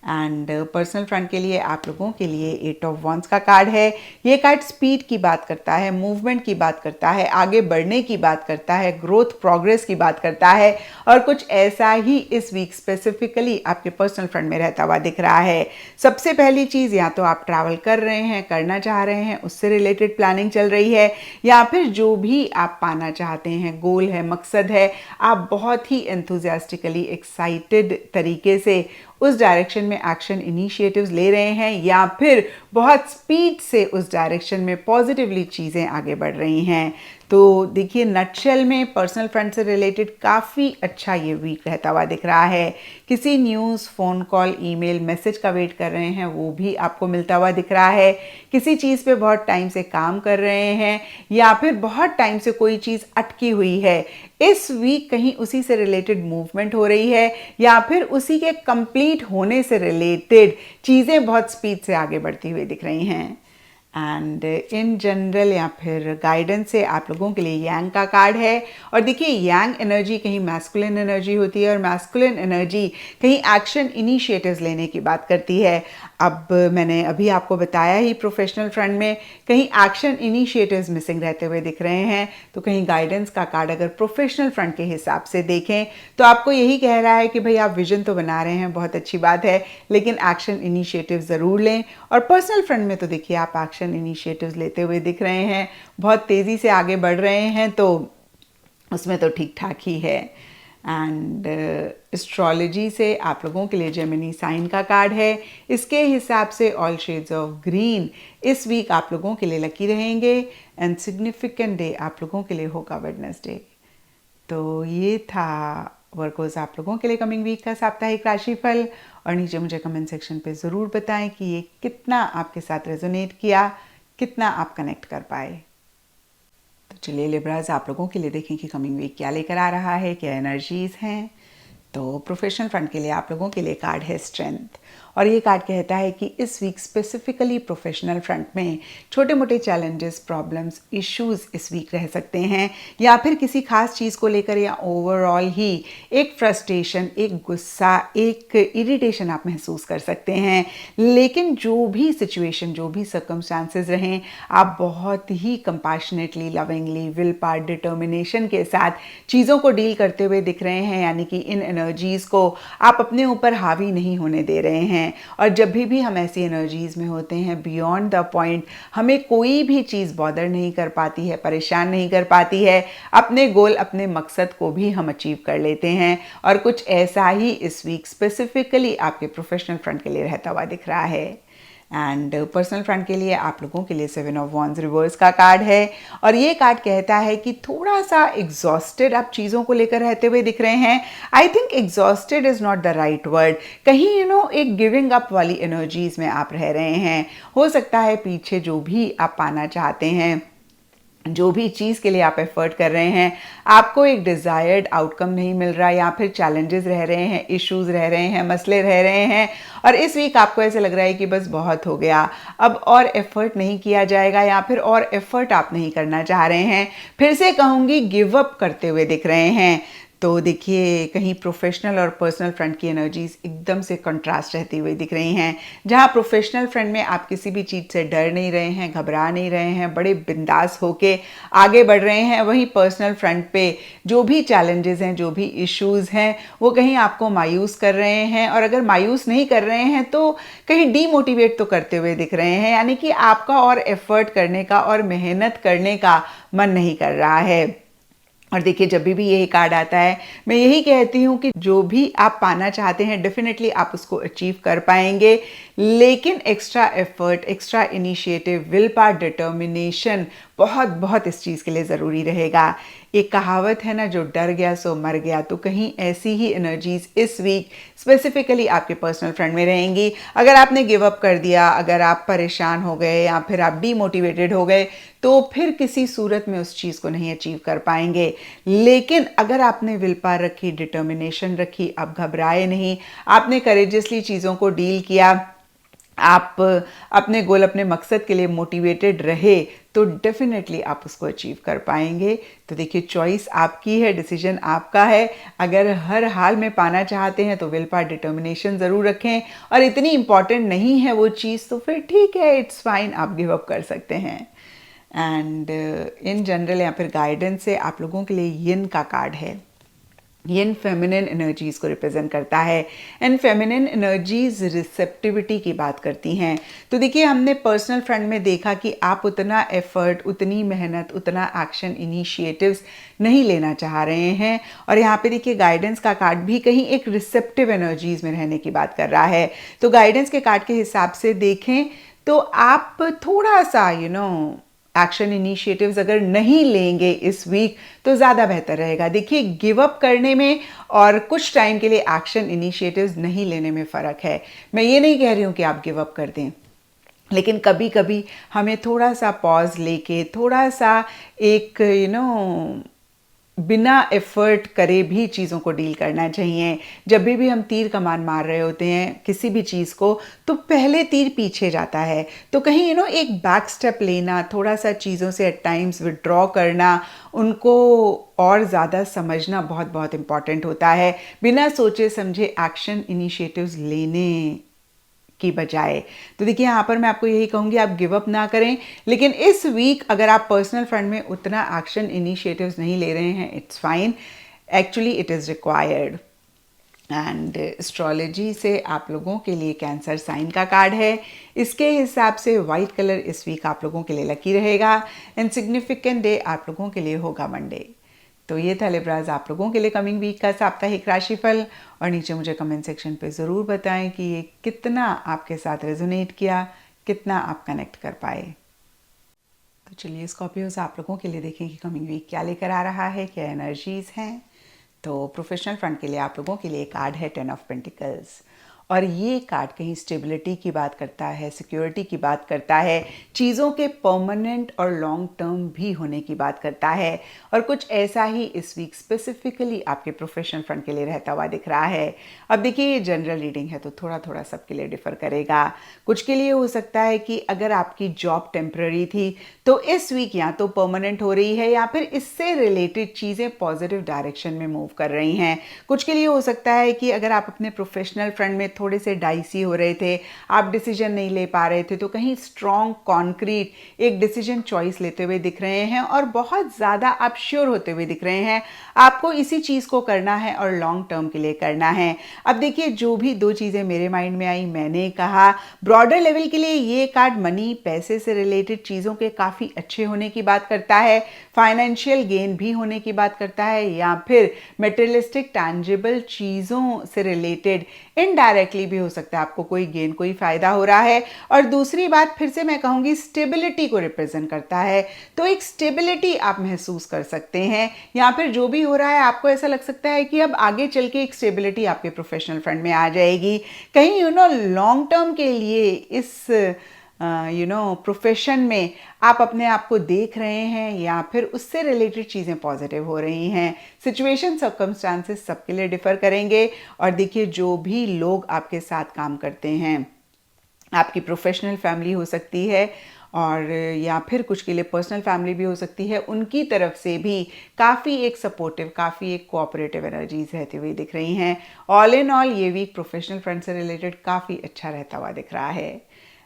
एंड पर्सनल फ्रंट के लिए आप लोगों के लिए 8 ऑफ वॉन्ड्स का कार्ड है। ये कार्ड स्पीड की बात करता है, मूवमेंट की बात करता है, आगे बढ़ने की बात करता है, ग्रोथ प्रोग्रेस की बात करता है, और कुछ ऐसा ही इस वीक स्पेसिफिकली आपके पर्सनल फ्रंट में रहता हुआ दिख रहा है। सबसे पहली चीज़, या तो आप ट्रैवल कर रहे हैं, करना चाह रहे हैं, उससे रिलेटेड प्लानिंग चल रही है, या फिर जो भी आप पाना चाहते हैं, गोल है, मकसद है, आप बहुत ही एंथुजियास्टिकली एक्साइटेड तरीके से उस डायरेक्शन में एक्शन इनिशिएटिव्स ले रहे हैं, या फिर बहुत स्पीड से उस डायरेक्शन में पॉजिटिवली चीज़ें आगे बढ़ रही हैं। तो देखिए नटशेल में पर्सनल फ्रंट से रिलेटेड काफ़ी अच्छा ये वीक रहता हुआ दिख रहा है। किसी news, phone call, email, message का वेट कर रहे हैं, वो भी आपको मिलता हुआ दिख रहा है। किसी चीज़ पे बहुत टाइम से काम कर रहे हैं, या फिर बहुत टाइम से कोई चीज़ अटकी हुई है, इस वीक कहीं उसी से रिलेटेड मूवमेंट हो रही है, या फिर उसी के कंप्लीट होने से रिलेटेड चीज़ें बहुत स्पीड से आगे बढ़ती हुई दिख रही हैं। एंड इन जनरल या फिर गाइडेंस से आप लोगों के लिए यांग का कार्ड है। और देखिए यांग एनर्जी कहीं मैस्कुलिन एनर्जी होती है, और मैस्कुलिन एनर्जी कहीं एक्शन इनिशिएटिव्स लेने की बात करती है। अब मैंने अभी आपको बताया ही प्रोफेशनल फ्रंट में कहीं एक्शन इनिशिएटिव्स मिसिंग रहते हुए दिख रहे हैं, तो कहीं गाइडेंस का कार्ड अगर प्रोफेशनल फ्रंट के हिसाब से देखें तो आपको यही कह रहा है कि भाई आप विजन तो बना रहे हैं, बहुत अच्छी बात है, लेकिन एक्शन इनिशिएटिव ज़रूर लें। और पर्सनल फ्रंट में तो देखिए आप एक्शन इनिशिएटिव्स लेते हुए दिख रहे हैं, बहुत तेज़ी से आगे बढ़ रहे हैं, तो उसमें तो ठीक ठाक ही है। एंड एस्ट्रोलॉजी से आप लोगों के लिए जेमिनी साइन का कार्ड है। इसके हिसाब से ऑल शेड्स ऑफ ग्रीन इस वीक आप लोगों के लिए लकी रहेंगे, एंड सिग्निफिकेंट डे आप लोगों के लिए होगा वेडनेसडे। तो ये था वर्कोस आप लोगों के लिए कमिंग वीक का साप्ताहिक राशिफल। और नीचे मुझे कमेंट सेक्शन पे ज़रूर बताएं कि ये कितना आपके साथ रेजोनेट किया, कितना आप कनेक्ट कर पाए। तो चलिए लिब्राज आप लोगों के लिए देखें कि कमिंग वीक क्या लेकर आ रहा है, क्या एनर्जीज हैं। तो प्रोफेशनल फ्रंट के लिए आप लोगों के लिए कार्ड है स्ट्रेंथ, और ये कार्ड कहता है कि इस वीक स्पेसिफिकली प्रोफेशनल फ्रंट में छोटे मोटे चैलेंजेस, प्रॉब्लम्स, इश्यूज इस वीक रह सकते हैं, या फिर किसी खास चीज़ को लेकर, या ओवरऑल ही एक फ्रस्ट्रेशन, एक गुस्सा, एक इरिटेशन आप महसूस कर सकते हैं। लेकिन जो भी सिचुएशन, जो भी सर्कमस्टांसेस रहें, आप बहुत ही compassionately, lovingly, will power, determination के साथ चीज़ों को डील करते हुए दिख रहे हैं, यानी कि इन एनर्जीज़ को आप अपने ऊपर हावी नहीं होने दे रहे हैं। और जब भी हम ऐसी एनर्जीज में होते हैं, बियॉन्ड द पॉइंट हमें कोई भी चीज़ बॉदर नहीं कर पाती है, परेशान नहीं कर पाती है, अपने गोल, अपने मकसद को भी हम अचीव कर लेते हैं। और कुछ ऐसा ही इस वीक स्पेसिफिकली आपके प्रोफेशनल फ्रंट के लिए रहता हुआ दिख रहा है। एंड पर्सनल फ्रंट के लिए आप लोगों के लिए 7 ऑफ वॉन्ड्स रिवर्स का कार्ड है, और ये कार्ड कहता है कि थोड़ा सा एग्जॉस्टेड आप चीज़ों को लेकर रहते हुए दिख रहे हैं। I think exhausted is not the right word, कहीं एक गिविंग अप वाली एनर्जीज में आप रह रहे हैं। हो सकता है पीछे जो भी आप पाना चाहते हैं, जो भी चीज़ के लिए आप एफर्ट कर रहे हैं, आपको एक डिज़ायर्ड आउटकम नहीं मिल रहा, या फिर चैलेंजेस रह रहे हैं, इश्यूज रह रहे हैं, मसले रह रहे हैं, और इस वीक आपको ऐसे लग रहा है कि बस बहुत हो गया, अब और एफर्ट नहीं किया जाएगा, या फिर और एफर्ट आप नहीं करना चाह रहे हैं। फिर से कहूँगी गिव अप करते हुए दिख रहे हैं। तो देखिए कहीं प्रोफेशनल और पर्सनल फ्रंट की एनर्जीज एकदम से कंट्रास्ट रहती हुई दिख रही हैं। जहां प्रोफेशनल फ्रंट में आप किसी भी चीज़ से डर नहीं रहे हैं, घबरा नहीं रहे हैं, बड़े बिंदास होके आगे बढ़ रहे हैं, वहीं पर्सनल फ्रंट पे जो भी चैलेंजेस हैं, जो भी इश्यूज हैं, वो कहीं आपको मायूस कर रहे हैं। और अगर मायूस नहीं कर रहे हैं तो कहीं डीमोटिवेट तो करते हुए दिख रहे हैं, यानी कि आपका और एफर्ट करने का और मेहनत करने का मन नहीं कर रहा है। और देखिए जब भी यही कार्ड आता है मैं यही कहती हूँ कि जो भी आप पाना चाहते हैं डेफिनेटली आप उसको अचीव कर पाएंगे, लेकिन extra effort, extra initiative, will power, determination बहुत बहुत इस चीज़ के लिए ज़रूरी रहेगा। एक कहावत है ना, जो डर गया सो मर गया, तो कहीं ऐसी ही एनर्जीज इस वीक स्पेसिफिकली आपके पर्सनल फ्रंट में रहेंगी। अगर आपने गिव अप कर दिया, अगर आप परेशान हो गए या फिर आप डीमोटिवेटेड हो गए, तो फिर किसी सूरत में उस चीज़ को नहीं अचीव कर पाएंगे। लेकिन अगर आपने विल पावर रखी, डिटर्मिनेशन रखी, आप घबराए नहीं, आपने करेजियसली चीज़ों को डील किया, आप अपने गोल, अपने मकसद के लिए मोटिवेटेड रहे, तो डेफिनेटली आप उसको अचीव कर पाएंगे। तो देखिए चॉइस आपकी है, डिसीजन आपका है। अगर हर हाल में पाना चाहते हैं तो विल पावर, डिटर्मिनेशन ज़रूर रखें, और इतनी इंपॉर्टेंट नहीं है वो चीज़ तो फिर ठीक है, इट्स फाइन, आप गिव अप कर सकते हैं। एंड इन जनरल या फिर गाइडेंस से आप लोगों के लिए यिन का कार्ड है। यिन फेमिनिन एनर्जीज को रिप्रेजेंट करता है, एंड फेमिनिन एनर्जीज रिसेप्टिविटी की बात करती हैं। तो देखिए हमने पर्सनल फ्रंट में देखा कि आप उतना एफर्ट, उतनी मेहनत, उतना एक्शन, इनिशिएटिव्स नहीं लेना चाह रहे हैं, और यहाँ पे देखिए गाइडेंस का कार्ड भी कहीं एक रिसेप्टिव एनर्जीज में रहने की बात कर रहा है। तो गाइडेंस के कार्ड के हिसाब से देखें तो आप थोड़ा सा एक्शन इनिशिएटिव्स अगर नहीं लेंगे इस वीक तो ज़्यादा बेहतर रहेगा। देखिए गिव अप करने में और कुछ टाइम के लिए एक्शन इनिशिएटिव्स नहीं लेने में फ़र्क है। मैं ये नहीं कह रही हूँ कि आप गिव अप कर दें, लेकिन कभी कभी हमें थोड़ा सा पॉज लेके, थोड़ा सा एक बिना एफर्ट करे भी चीज़ों को डील करना चाहिए। जब भी हम तीर कमान मार रहे होते हैं किसी भी चीज़ को, तो पहले तीर पीछे जाता है, तो कहीं एक बैक स्टेप लेना, थोड़ा सा चीज़ों से एट टाइम्स विड्रॉ करना, उनको और ज़्यादा समझना बहुत बहुत इम्पॉर्टेंट होता है, बिना सोचे समझे एक्शन इनिशिएटिव्स लेने की बजाय। तो देखिए यहाँ पर मैं आपको यही कहूँगी, आप गिव अप ना करें, लेकिन इस वीक अगर आप पर्सनल फ्रंट में उतना एक्शन इनिशिएटिव्स नहीं ले रहे हैं, it's fine, actually it is required. And astrology से आप लोगों के लिए कैंसर साइन का कार्ड है। इसके हिसाब से वाइट कलर इस वीक आप लोगों के लिए लकी रहेगा, एंड सिग्निफिकेंट डे आप लोगों के लिए होगा मंडे। तो ये था लिब्राज आप लोगों के लिए कमिंग वीक का साप्ताहिक राशिफल, और नीचे मुझे कमेंट सेक्शन पे ज़रूर बताएं कि ये कितना आपके साथ रेजोनेट किया, कितना आप कनेक्ट कर पाए। तो चलिए स्कॉर्पियोज आप लोगों के लिए देखें कि कमिंग वीक क्या लेकर आ रहा है, क्या एनर्जीज हैं। तो प्रोफेशनल फ्रंट के लिए आप लोगों के लिए कार्ड है 10 ऑफ पेंटिकल्स, और ये कार्ड कहीं स्टेबिलिटी की बात करता है, सिक्योरिटी की बात करता है, चीज़ों के परमानेंट और लॉन्ग टर्म भी होने की बात करता है, और कुछ ऐसा ही इस वीक स्पेसिफिकली आपके प्रोफेशनल फ्रंट के लिए रहता हुआ दिख रहा है। अब देखिए ये जनरल रीडिंग है तो थोड़ा थोड़ा सबके लिए डिफर करेगा। कुछ के लिए हो सकता है कि अगर आपकी जॉब टेम्पररी थी तो इस वीक या तो परमानेंट हो रही है, या फिर इससे रिलेटेड चीज़ें पॉजिटिव डायरेक्शन में मूव कर रही हैं। कुछ के लिए हो सकता है कि अगर आप अपने प्रोफेशनल फ्रंट में थोड़े से डाइसी हो रहे थे, आप डिसीजन नहीं ले पा रहे थे, तो कहीं स्ट्रॉन्ग कॉन्क्रीट एक डिसीजन चॉइस लेते हुए दिख रहे हैं, और बहुत ज़्यादा आप श्योर होते हुए दिख रहे हैं आपको इसी चीज़ को करना है और लॉन्ग टर्म के लिए करना है। अब देखिए जो भी दो चीज़ें मेरे माइंड में आई, मैंने कहा ब्रॉडर लेवल के लिए ये कार्ड मनी, पैसे से रिलेटेड चीज़ों के काफ़ी अच्छे होने की बात करता है, फाइनेंशियल गेन भी होने की बात करता है, या फिर मेटेरियलिस्टिक टैंजिबल चीज़ों से रिलेटेड इनडायरेक्टली भी हो सकता है आपको कोई गेन, कोई फायदा हो रहा है। और दूसरी बात फिर से मैं कहूँगी स्टेबिलिटी को रिप्रेजेंट करता है, तो एक स्टेबिलिटी आप महसूस कर सकते हैं, या फिर जो भी हो रहा है आपको ऐसा लग सकता है कि अब आगे चल के एक स्टेबिलिटी आपके प्रोफेशनल फ्रंट में आ जाएगी। कहीं लॉन्ग टर्म के लिए इस प्रोफेशन में आप अपने आप को देख रहे हैं, या फिर उससे रिलेटेड चीज़ें पॉजिटिव हो रही हैं। सिचुएशन, सर्कमस्टांसेस सबके लिए डिफर करेंगे। और देखिए जो भी लोग आपके साथ काम करते हैं, आपकी प्रोफेशनल फैमिली हो सकती है, और या फिर कुछ के लिए पर्सनल फैमिली भी हो सकती है, उनकी तरफ से भी काफ़ी एक सपोर्टिव, काफ़ी एक कोऑपरेटिव एनर्जीज रहती हुई दिख रही हैं। ऑल इन ऑल ये वीक प्रोफेशनल फ्रंट से रिलेटेड काफ़ी अच्छा रहता हुआ दिख रहा है।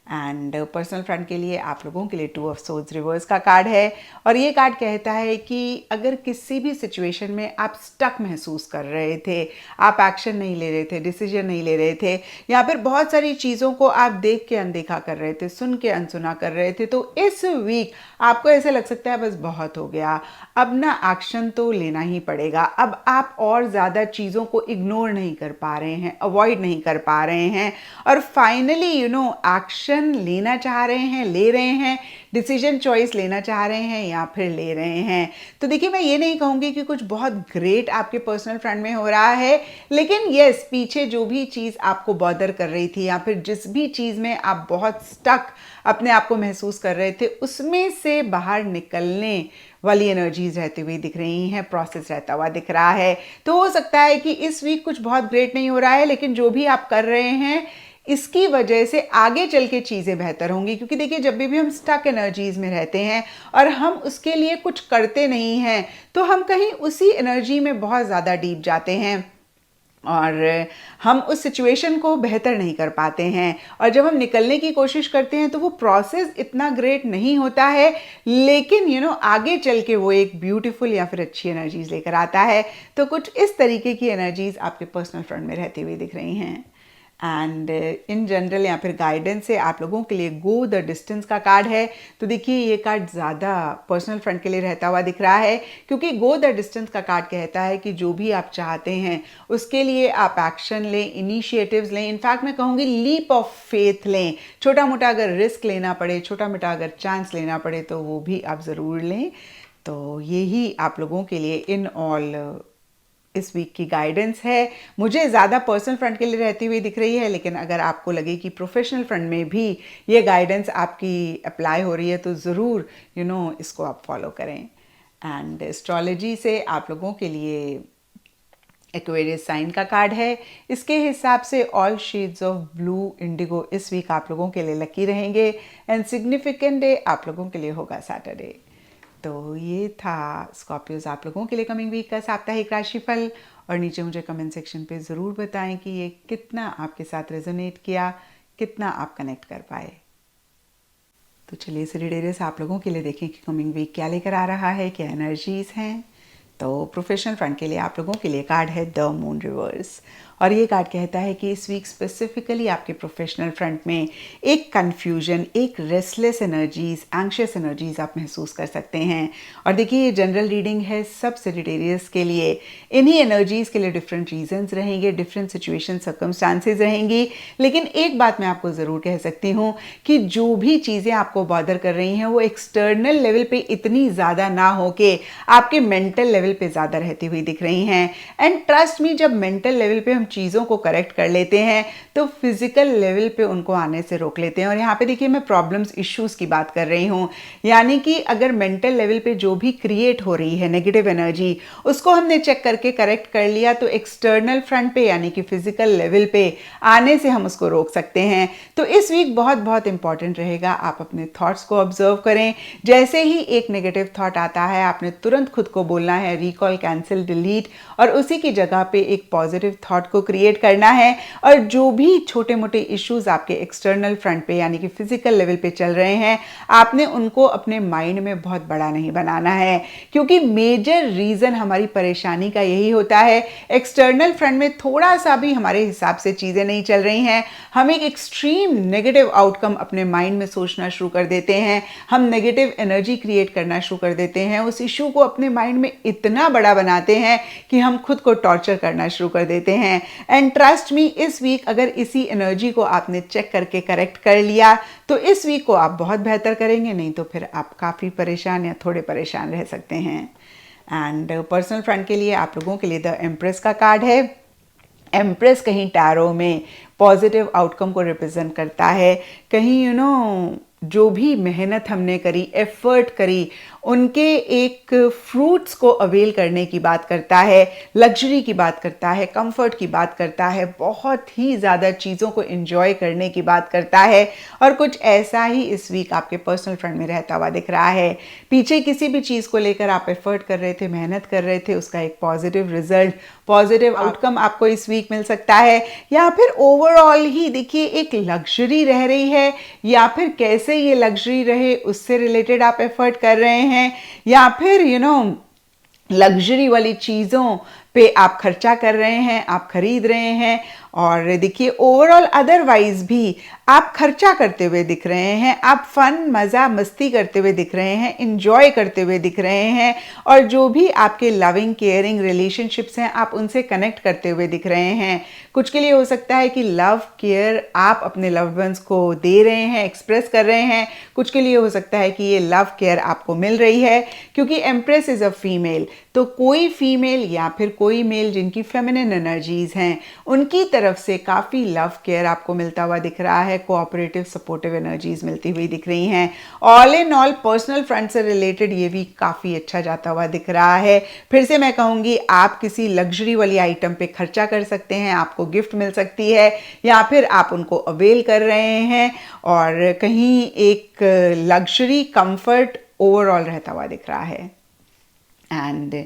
एंड पर्सनल फ्रंट के लिए आप लोगों के लिए 2 ऑफ सोर्ड्स रिवर्स का कार्ड है और ये कार्ड कहता है कि अगर किसी भी सिचुएशन में आप स्टक महसूस कर रहे थे, आप एक्शन नहीं ले रहे थे, डिसीजन नहीं ले रहे थे, या फिर बहुत सारी चीज़ों को आप देख के अनदेखा कर रहे थे, सुन के अनसुना कर रहे थे, तो इस वीक आपको ऐसा लग सकता है बस बहुत हो गया, अब ना एक्शन तो लेना ही पड़ेगा। अब आप और ज़्यादा चीज़ों को इग्नोर नहीं कर पा रहे हैं, अवॉइड नहीं कर पा रहे हैं और फाइनली एक्शन लेना चाह रहे हैं, ले रहे हैं, डिसीजन चॉइस लेना चाह रहे हैं या फिर ले रहे हैं। तो देखिए, मैं ये नहीं कहूँगी कि कुछ बहुत ग्रेट आपके पर्सनल फ्रंट में हो रहा है, लेकिन यस, पीछे जो भी चीज़ आपको बॉदर कर रही थी या फिर जिस भी चीज़ में आप बहुत स्टक अपने आप को महसूस कर रहे थे, उसमें से बाहर निकलने वाली एनर्जीज रहती हुई दिख रही हैं, प्रोसेस रहता हुआ दिख रहा है। तो हो सकता है कि इस वीक कुछ बहुत ग्रेट नहीं हो रहा है, लेकिन जो भी आप कर रहे हैं इसकी वजह से आगे चल के चीज़ें बेहतर होंगी। क्योंकि देखिए, जब भी हम स्टक एनर्जीज में रहते हैं और हम उसके लिए कुछ करते नहीं हैं, तो हम कहीं उसी एनर्जी में बहुत ज़्यादा डीप जाते हैं और हम उस सिचुएशन को बेहतर नहीं कर पाते हैं। और जब हम निकलने की कोशिश करते हैं तो वो प्रोसेस इतना ग्रेट नहीं होता है, लेकिन आगे चल के वो एक ब्यूटीफुल या फिर अच्छी एनर्जीज लेकर आता है। तो कुछ इस तरीके की एनर्जीज आपके पर्सनल फ्रंट में रहती हुई दिख रही हैं। एंड इन जनरल या फिर गाइडेंस से आप लोगों के लिए गो द डिस्टेंस का कार्ड है। तो देखिए, ये कार्ड ज़्यादा पर्सनल फ्रंट के लिए रहता हुआ दिख रहा है, क्योंकि गो द डिस्टेंस का कार्ड कहता है कि जो भी आप चाहते हैं उसके लिए आप एक्शन लें, इनिशिएटिव्स लें, इनफैक्ट मैं कहूँगी लीप ऑफ फेथ लें। छोटा मोटा अगर रिस्क लेना पड़े, छोटा मोटा अगर चांस लेना पड़े, तो वो भी आप ज़रूर लें। तो यही आप लोगों के लिए इन ऑल इस वीक की गाइडेंस है। मुझे ज़्यादा पर्सनल फ्रंट के लिए रहती हुई दिख रही है, लेकिन अगर आपको लगे कि प्रोफेशनल फ्रंट में भी ये गाइडेंस आपकी अप्लाई हो रही है, तो ज़रूर इसको आप फॉलो करें। एंड एस्ट्रोलॉजी से आप लोगों के लिए एक्वेरियस साइन का कार्ड है। इसके हिसाब से all shades of blue Indigo इस वीक आप लोगों के लिए लकी रहेंगे एंड सिग्निफिकेंट डे आप लोगों के लिए होगा सैटरडे। तो ये था स्कॉर्पियोज आप लोगों के लिए कमिंग वीक का साप्ताहिक राशिफल। और नीचे मुझे कमेंट सेक्शन पे ज़रूर बताएं कि ये कितना आपके साथ रेजोनेट किया, कितना आप कनेक्ट कर पाए। तो चलिए सिरिडेरियस आप लोगों के लिए देखें कि कमिंग वीक क्या लेकर आ रहा है, क्या एनर्जीज हैं। तो प्रोफेशनल फ्रंट के लिए आप लोगों के लिए कार्ड है द मून रिवर्स और ये कार्ड कहता है कि इस वीक स्पेसिफिकली आपके प्रोफेशनल फ्रंट में एक कन्फ्यूजन, एक रेस्टलेस एनर्जीज, एंग्शियस एनर्जीज आप महसूस कर सकते हैं। और देखिए, ये जनरल रीडिंग है सब सेजिटेरियस के लिए। इन्हीं एनर्जीज के लिए डिफरेंट रीजंस रहेंगे, डिफरेंट सिचुएशन सर्कमस्टांसेस रहेंगी, लेकिन एक बात मैं आपको ज़रूर कह सकती हूँ कि जो भी चीज़ें आपको बॉदर कर रही हैं वो एक्सटर्नल लेवल पे इतनी ज़्यादा ना हो के आपके मेंटल लेवल पे ज़्यादा रहती हुई दिख रही हैं। एंड ट्रस्ट मी, जब मेंटल लेवल पे हम चीज़ों को करेक्ट कर लेते हैं तो फिजिकल लेवल पे उनको आने से रोक लेते हैं। और यहाँ पे देखिए, मैं प्रॉब्लम्स, इश्यूज की बात कर रही हूँ, यानी कि अगर मेंटल लेवल पे जो भी क्रिएट हो रही है नेगेटिव एनर्जी, उसको हमने चेक करके करेक्ट कर लिया तो एक्सटर्नल फ्रंट पे यानी कि फिजिकल लेवल पे आने से हम उसको रोक सकते हैं। तो इस वीक बहुत बहुत इंपॉर्टेंट रहेगा, आप अपने थॉट्स को ऑब्जर्व करें। जैसे ही एक नेगेटिव थॉट आता है, आपने तुरंत खुद को बोलना है रिकॉल, कैंसिल, डिलीट, और उसी की जगह पे एक पॉजिटिव थॉट को क्रिएट करना है। और जो भी छोटे मोटे इश्यूज आपके एक्सटर्नल फ्रंट पे यानी कि फिजिकल लेवल पे चल रहे हैं, आपने उनको अपने माइंड में बहुत बड़ा नहीं बनाना है, क्योंकि मेजर रीजन हमारी परेशानी का यही होता है। एक्सटर्नल फ्रंट में थोड़ा सा भी हमारे हिसाब से चीजें नहीं चल रही हैं, हम एक एक्सट्रीम नेगेटिव आउटकम अपने माइंड में सोचना शुरू कर देते हैं, हम नेगेटिव एनर्जी क्रिएट करना शुरू कर देते हैं, उस इशू को अपने माइंड में इतना बड़ा बनाते हैं कि हम खुद को टॉर्चर करना शुरू कर देते हैं। एंड ट्रस्ट मी, इस वीक अगर इसी एनर्जी को आपने चेक करके करेक्ट कर लिया तो इस वीक को आप बहुत बेहतर करेंगे, नहीं तो फिर आप काफ़ी परेशान या थोड़े परेशान रह सकते हैं। एंड पर्सनल फ्रंट के लिए आप लोगों के लिए द एम्प्रेस का कार्ड है। एम्प्रेस कहीं टैरो में पॉजिटिव आउटकम को रिप्रेजेंट करता है, कहीं जो भी मेहनत हमने करी, एफर्ट करी, उनके एक फ्रूट्स को अवेल करने की बात करता है, लग्जरी की बात करता है, कंफर्ट की बात करता है, बहुत ही ज़्यादा चीज़ों को एंजॉय करने की बात करता है। और कुछ ऐसा ही इस वीक आपके पर्सनल फ्रंट में रहता हुआ दिख रहा है। पीछे किसी भी चीज़ को लेकर आप एफर्ट कर रहे थे, मेहनत कर रहे थे, उसका एक पॉजिटिव रिजल्ट, पॉजिटिव आउटकम आपको इस वीक मिल सकता है। या फिर ओवरऑल ही देखिए एक लग्जरी रह रही है, या फिर कैसे ये लग्जरी रहे उससे रिलेटेड आप एफर्ट कर रहे हैं, या फिर लग्जरी वाली चीज़ों पे आप खर्चा कर रहे हैं, आप खरीद रहे हैं। और देखिए ओवरऑल अदरवाइज भी आप खर्चा करते हुए दिख रहे हैं, आप फन, मज़ा, मस्ती करते हुए दिख रहे हैं, इंजॉय करते हुए दिख रहे हैं। और जो भी आपके लविंग केयरिंग रिलेशनशिप्स हैं आप उनसे कनेक्ट करते हुए दिख रहे हैं। कुछ के लिए हो सकता है कि लव केयर आप अपने लव्ड वंस को दे रहे हैं, एक्सप्रेस कर रहे हैं। कुछ के लिए हो सकता है कि ये लव केयर आपको मिल रही है, क्योंकि एम्प्रेस इज़ अ फीमेल। तो कोई फीमेल या फिर कोई मेल जिनकी फेमिनिन एनर्जीज हैं उनकी तरफ से काफ़ी लव केयर आपको मिलता हुआ दिख रहा है, कोऑपरेटिव सपोर्टिव एनर्जीज मिलती हुई दिख रही हैं। All in all personal front से रिलेटेड ये वीक काफ़ी अच्छा जाता हुआ दिख रहा है। फिर से मैं कहूँगी आप किसी लग्जरी वाली आइटम पे खर्चा कर सकते हैं, आपको गिफ्ट मिल सकती है, या फिर आप उनको अवेल कर रहे हैं और कहीं एक लग्जरी कंफर्ट ओवरऑल रहता हुआ दिख रहा है। एंड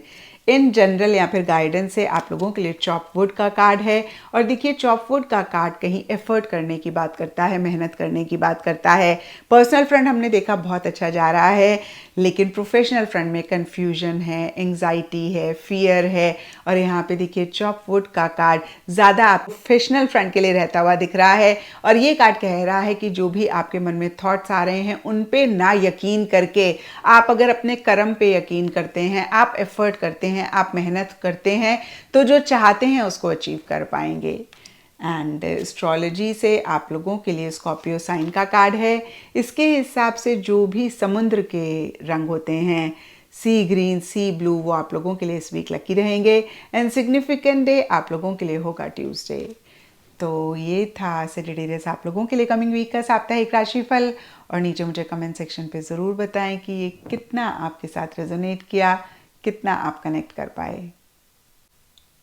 इन जनरल या फिर गाइडेंस से आप लोगों के लिए चॉप वुड का कार्ड है। और देखिए चॉप वुड का कार्ड कहीं एफर्ट करने की बात करता है, मेहनत करने की बात करता है। पर्सनल फ्रंट हमने देखा बहुत अच्छा जा रहा है, लेकिन प्रोफेशनल फ्रंट में कंफ्यूजन है, एंग्जाइटी है, फियर है। और यहाँ पे देखिए चॉप वुड का कार्ड ज़्यादा आप प्रोफेशनल फ्रंट के लिए रहता हुआ दिख रहा है। और ये कार्ड कह रहा है कि जो भी आपके मन में थॉट्स आ रहे हैं उन पे ना यकीन करके आप अगर अपने कर्म पे यकीन करते हैं, आप एफर्ट करते हैं, आप मेहनत करते हैं, तो जो चाहते हैं उसको अचीव कर पाएंगे। एंड एस्ट्रोलॉजी से आप लोगों के लिए स्कॉर्पियो साइन का कार्ड है। इसके हिसाब से जो भी समुद्र के रंग होते हैं, सी ग्रीन, सी ब्लू, वो आप लोगों के लिए इस वीक लकी रहेंगे। एंड सिग्निफिकेंट डे आप लोगों के लिए होगा ट्यूसडे। तो ये था सेजिटेरियस आप लोगों के लिए कमिंग वीक का साप्ताहिक राशिफल। और नीचे मुझे कमेंट सेक्शन पे ज़रूर बताएं कि ये कितना आपके साथ रेजोनेट किया, कितना आप कनेक्ट कर पाए।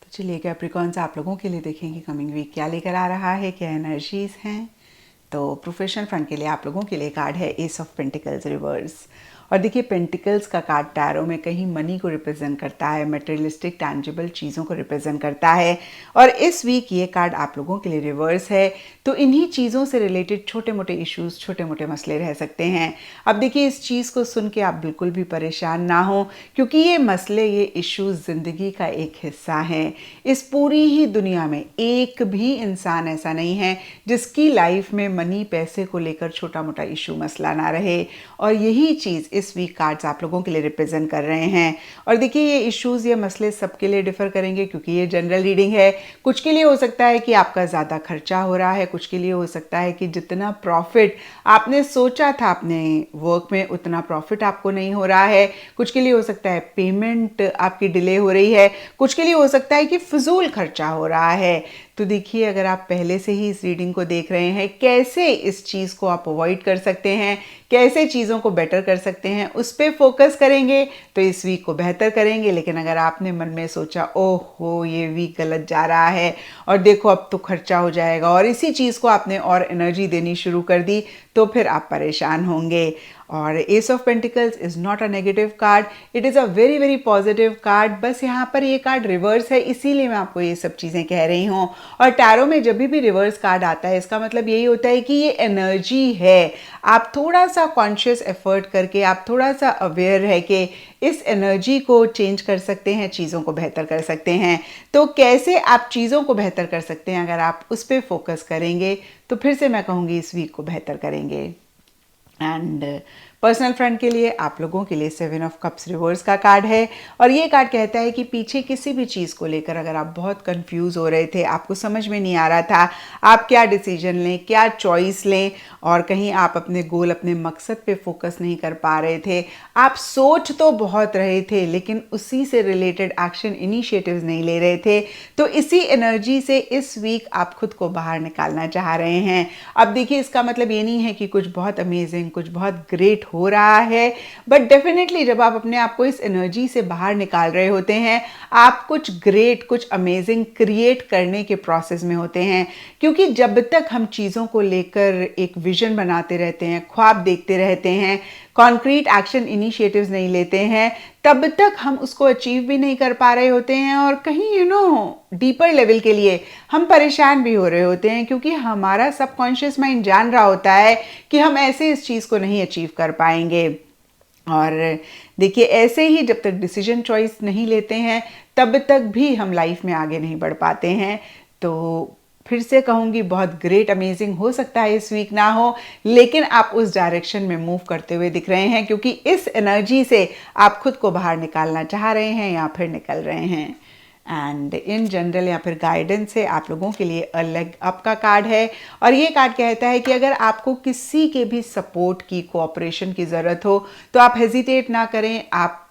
तो चलिए कैप्रिकॉन्स आप लोगों के लिए देखेंगे कमिंग वीक क्या लेकर आ रहा है, क्या एनर्जीज हैं। तो प्रोफेशनल फ्रंट के लिए आप लोगों के लिए कार्ड है एस ऑफ पेंटिकल्स रिवर्स। और देखिए पेंटिकल्स का कार्ड टैरो में कहीं मनी को रिप्रेजेंट करता है, मटेरियलिस्टिक टैंजिबल चीज़ों को रिप्रेजेंट करता है। और इस वीक ये कार्ड आप लोगों के लिए रिवर्स है। तो इन्हीं चीज़ों से रिलेटेड छोटे मोटे इश्यूज, छोटे मोटे मसले रह सकते हैं। अब देखिए इस चीज़ को सुन के आप बिल्कुल भी परेशान ना हो, क्योंकि ये मसले, ये इश्यूज ज़िंदगी का एक हिस्सा हैं। इस पूरी ही दुनिया में एक भी इंसान ऐसा नहीं है जिसकी लाइफ में मनी, पैसे को लेकर छोटा मोटा इशू, मसला ना रहे। और यही चीज़ इस वीक कार्ड्स आप लोगों के लिए रिप्रेजेंट कर रहे हैं। और देखिए ये इश्यूज, ये मसले सबके लिए डिफर करेंगे, क्योंकि ये जनरल रीडिंग है। कुछ के लिए हो सकता है कि आपका ज़्यादा खर्चा हो रहा है, कुछ के लिए हो सकता है कि जितना प्रॉफिट आपने सोचा था अपने वर्क में उतना प्रॉफिट आपको नहीं हो रहा है। कुछ के लिए हो सकता है पेमेंट आपकी डिले हो रही है। कुछ के लिए हो सकता है कि फिजूल खर्चा हो रहा है। तो देखिए अगर आप पहले से ही इस रीडिंग को देख रहे हैं, कैसे इस चीज़ को आप अवॉइड कर सकते हैं, कैसे चीज़ों को बेटर कर सकते हैं, उस पर फोकस करेंगे तो इस वीक को बेहतर करेंगे। लेकिन अगर आपने मन में सोचा ओहो ये वीक गलत जा रहा है और देखो अब तो खर्चा हो जाएगा, और इसी चीज़ को आपने और एनर्जी देनी शुरू कर दी, तो फिर आप परेशान होंगे। और S of pentacles is not a negative card, it is a very very positive card. बस यहाँ पर ये कार्ड रिवर्स है, इसीलिए मैं आपको ये सब चीज़ें कह रही हूँ। और टैरो में जब भी रिवर्स कार्ड आता है इसका मतलब यही होता है कि ये एनर्जी है। आप थोड़ा सा कॉन्शियस एफर्ट करके, आप थोड़ा सा अवेयर है कि इस एनर्जी को चेंज कर सकते हैं, चीज़ों को बेहतर कर सकते हैं। तो कैसे आप चीज़ों को बेहतर कर सकते हैं, अगर आप उस पर फोकस करेंगे तो फिर से मैं कहूँगी इस वीक को बेहतर करेंगे। एंड पर्सनल फ्रंट के लिए आप लोगों के लिए 7 ऑफ कप्स रिवर्स का कार्ड है। और ये कार्ड कहता है कि पीछे किसी भी चीज़ को लेकर अगर आप बहुत कंफ्यूज हो रहे थे, आपको समझ में नहीं आ रहा था आप क्या डिसीजन लें, क्या चॉइस लें, और कहीं आप अपने गोल, अपने मकसद पे फोकस नहीं कर पा रहे थे, आप सोच तो बहुत रहे थे लेकिन उसी से रिलेटेड एक्शन इनिशिएटिव्स नहीं ले रहे थे, तो इसी एनर्जी से इस वीक आप खुद को बाहर निकालना चाह रहे हैं। अब देखिए इसका मतलब ये नहीं है कि कुछ बहुत अमेजिंग, अमेजिंग, कुछ बहुत ग्रेट हो रहा है। बट डेफिनेटली जब आप अपने आप को इस एनर्जी से बाहर निकाल रहे होते हैं, आप कुछ ग्रेट, कुछ अमेजिंग क्रिएट करने के प्रोसेस में होते हैं। क्योंकि जब तक हम चीज़ों को लेकर एक विजन बनाते रहते हैं, ख्वाब देखते रहते हैं, कॉन्क्रीट एक्शन इनिशिएटिव्स नहीं लेते हैं, तब तक हम उसको अचीव भी नहीं कर पा रहे होते हैं और कहीं डीपर लेवल के लिए हम परेशान भी हो रहे होते हैं, क्योंकि हमारा सबकॉन्शियस माइंड जान रहा होता है कि हम ऐसे इस चीज़ को नहीं अचीव कर पाएंगे। और देखिए, ऐसे ही जब तक डिसीजन चॉइस नहीं लेते हैं तब तक भी हम लाइफ में आगे नहीं बढ़ पाते हैं। तो फिर से कहूँगी, बहुत ग्रेट अमेजिंग हो सकता है इस वीक ना हो, लेकिन आप उस डायरेक्शन में मूव करते हुए दिख रहे हैं, क्योंकि इस एनर्जी से आप खुद को बाहर निकालना चाह रहे हैं या फिर निकल रहे हैं। एंड इन जनरल या फिर गाइडेंस से आप लोगों के लिए अ लेग अप का कार्ड है, और ये कार्ड कहता है कि अगर आपको किसी के भी सपोर्ट की, कोऑपरेशन की ज़रूरत हो तो आप हेजिटेट ना करें, आप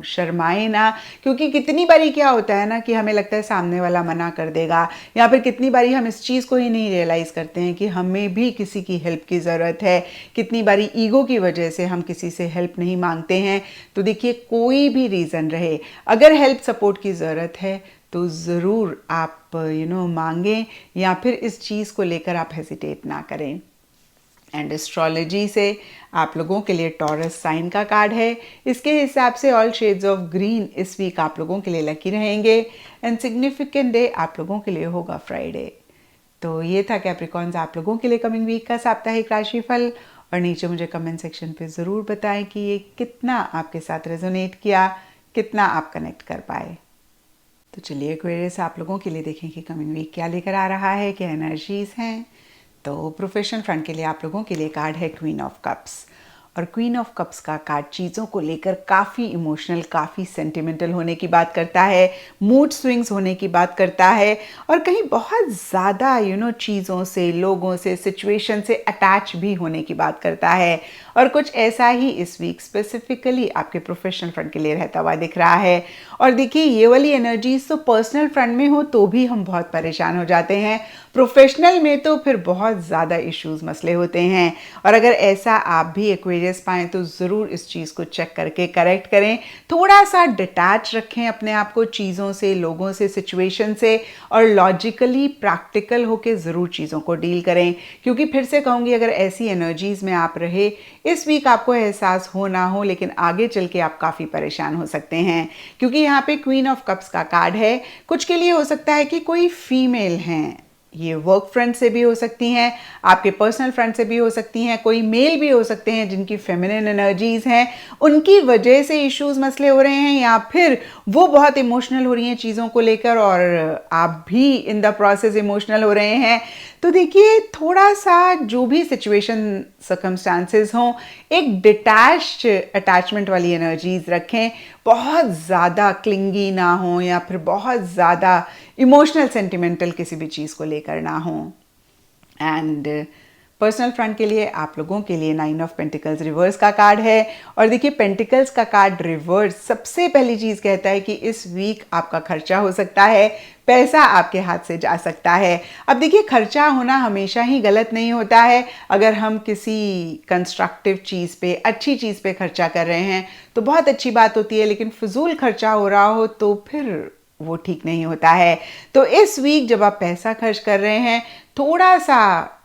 शर्माएं ना। क्योंकि कितनी बारी क्या होता है ना कि हमें लगता है सामने वाला मना कर देगा, या फिर कितनी बारी हम इस चीज़ को ही नहीं रियलाइज़ करते हैं कि हमें भी किसी की हेल्प की ज़रूरत है। कितनी बारी ईगो की वजह से हम किसी से हेल्प नहीं मांगते हैं। तो देखिए, कोई भी रीज़न रहे, अगर हेल्प सपोर्ट की ज़रूरत है तो ज़रूर आप मांगें, या फिर इस चीज़ को लेकर आप हेजिटेट ना करें। एंड एस्ट्रोलॉजी से आप लोगों के लिए टॉरस साइन का कार्ड है। इसके हिसाब से ऑल शेड्स ऑफ ग्रीन इस वीक आप लोगों के लिए लकी रहेंगे। एंड सिग्निफिकेंट डे आप लोगों के लिए होगा फ्राइडे। तो ये था कैप्रिकॉन्स आप लोगों के लिए कमिंग वीक का साप्ताहिक राशिफल। और नीचे मुझे कमेंट सेक्शन पे ज़रूर बताएं कि ये कितना आपके साथ रेजोनेट किया, कितना आप कनेक्ट कर पाए। तो चलिए एक्वेरियस आप लोगों के लिए देखें कि कमिंग वीक क्या लेकर आ रहा है, क्या एनर्जीज हैं। तो प्रोफेशनल फ्रंट के लिए आप लोगों के लिए कार्ड है क्वीन ऑफ कप्स। और क्वीन ऑफ कप्स का कार्ड चीज़ों को लेकर काफ़ी इमोशनल, काफ़ी सेंटिमेंटल होने की बात करता है, मूड स्विंग्स होने की बात करता है, और कहीं बहुत ज़्यादा चीज़ों से, लोगों से, सिचुएशन से अटैच भी होने की बात करता है। और कुछ ऐसा ही इस वीक स्पेसिफिकली आपके प्रोफेशनल फ्रंट के लिए रहता हुआ दिख रहा है। और देखिए, ये वाली एनर्जीज तो पर्सनल फ्रंट में हो तो भी हम बहुत परेशान हो जाते हैं, प्रोफेशनल में तो फिर बहुत ज़्यादा इश्यूज, मसले होते हैं। और अगर ऐसा आप भी एक्वेरियस पाएँ तो ज़रूर इस चीज़ को चेक करके करेक्ट करें। थोड़ा सा डिटैच रखें अपने आप को चीज़ों से, लोगों से, सिचुएशन से, और लॉजिकली प्रैक्टिकल होके ज़रूर चीज़ों को डील करें। क्योंकि फिर से कहूँगी, अगर ऐसी एनर्जीज़ में आप रहे, इस वीक आपको एहसास हो ना हो, लेकिन आगे चल के आप काफ़ी परेशान हो सकते हैं। क्योंकि यहाँ पे क्वीन ऑफ कप्स का कार्ड है। कुछ के लिए हो सकता है कि कोई फीमेल हैं, ये वर्क फ्रंट से भी हो सकती हैं, आपके पर्सनल फ्रंट से भी हो सकती हैं, कोई मेल भी हो सकते हैं जिनकी फेमिनिन एनर्जीज हैं, उनकी वजह से इश्यूज, मसले हो रहे हैं, या फिर वो बहुत इमोशनल हो रही हैं चीज़ों को लेकर और आप भी इन द प्रोसेस इमोशनल हो रहे हैं। तो देखिए, थोड़ा सा जो भी सिचुएशन, सर्कमस्टांसेस हों, एक डिटैच्ड अटैचमेंट वाली एनर्जीज रखें, बहुत ज़्यादा क्लिंगी ना हो, या फिर बहुत ज़्यादा इमोशनल, सेंटिमेंटल किसी भी चीज़ को लेकर ना हो। एंड पर्सनल फ्रंट के लिए आप लोगों के लिए 9 ऑफ पेंटिकल्स रिवर्स का कार्ड है। और देखिए, पेंटिकल्स का कार्ड रिवर्स सबसे पहली चीज़ कहता है कि इस वीक आपका खर्चा हो सकता है, पैसा आपके हाथ से जा सकता है। अब देखिए, खर्चा होना हमेशा ही गलत नहीं होता है। अगर हम किसी कंस्ट्रक्टिव चीज़ पे, अच्छी चीज़ पे खर्चा कर रहे हैं तो बहुत अच्छी बात होती है, लेकिन फिजूल खर्चा हो रहा हो तो फिर वो ठीक नहीं होता है। तो इस वीक जब आप पैसा खर्च कर रहे हैं, थोड़ा सा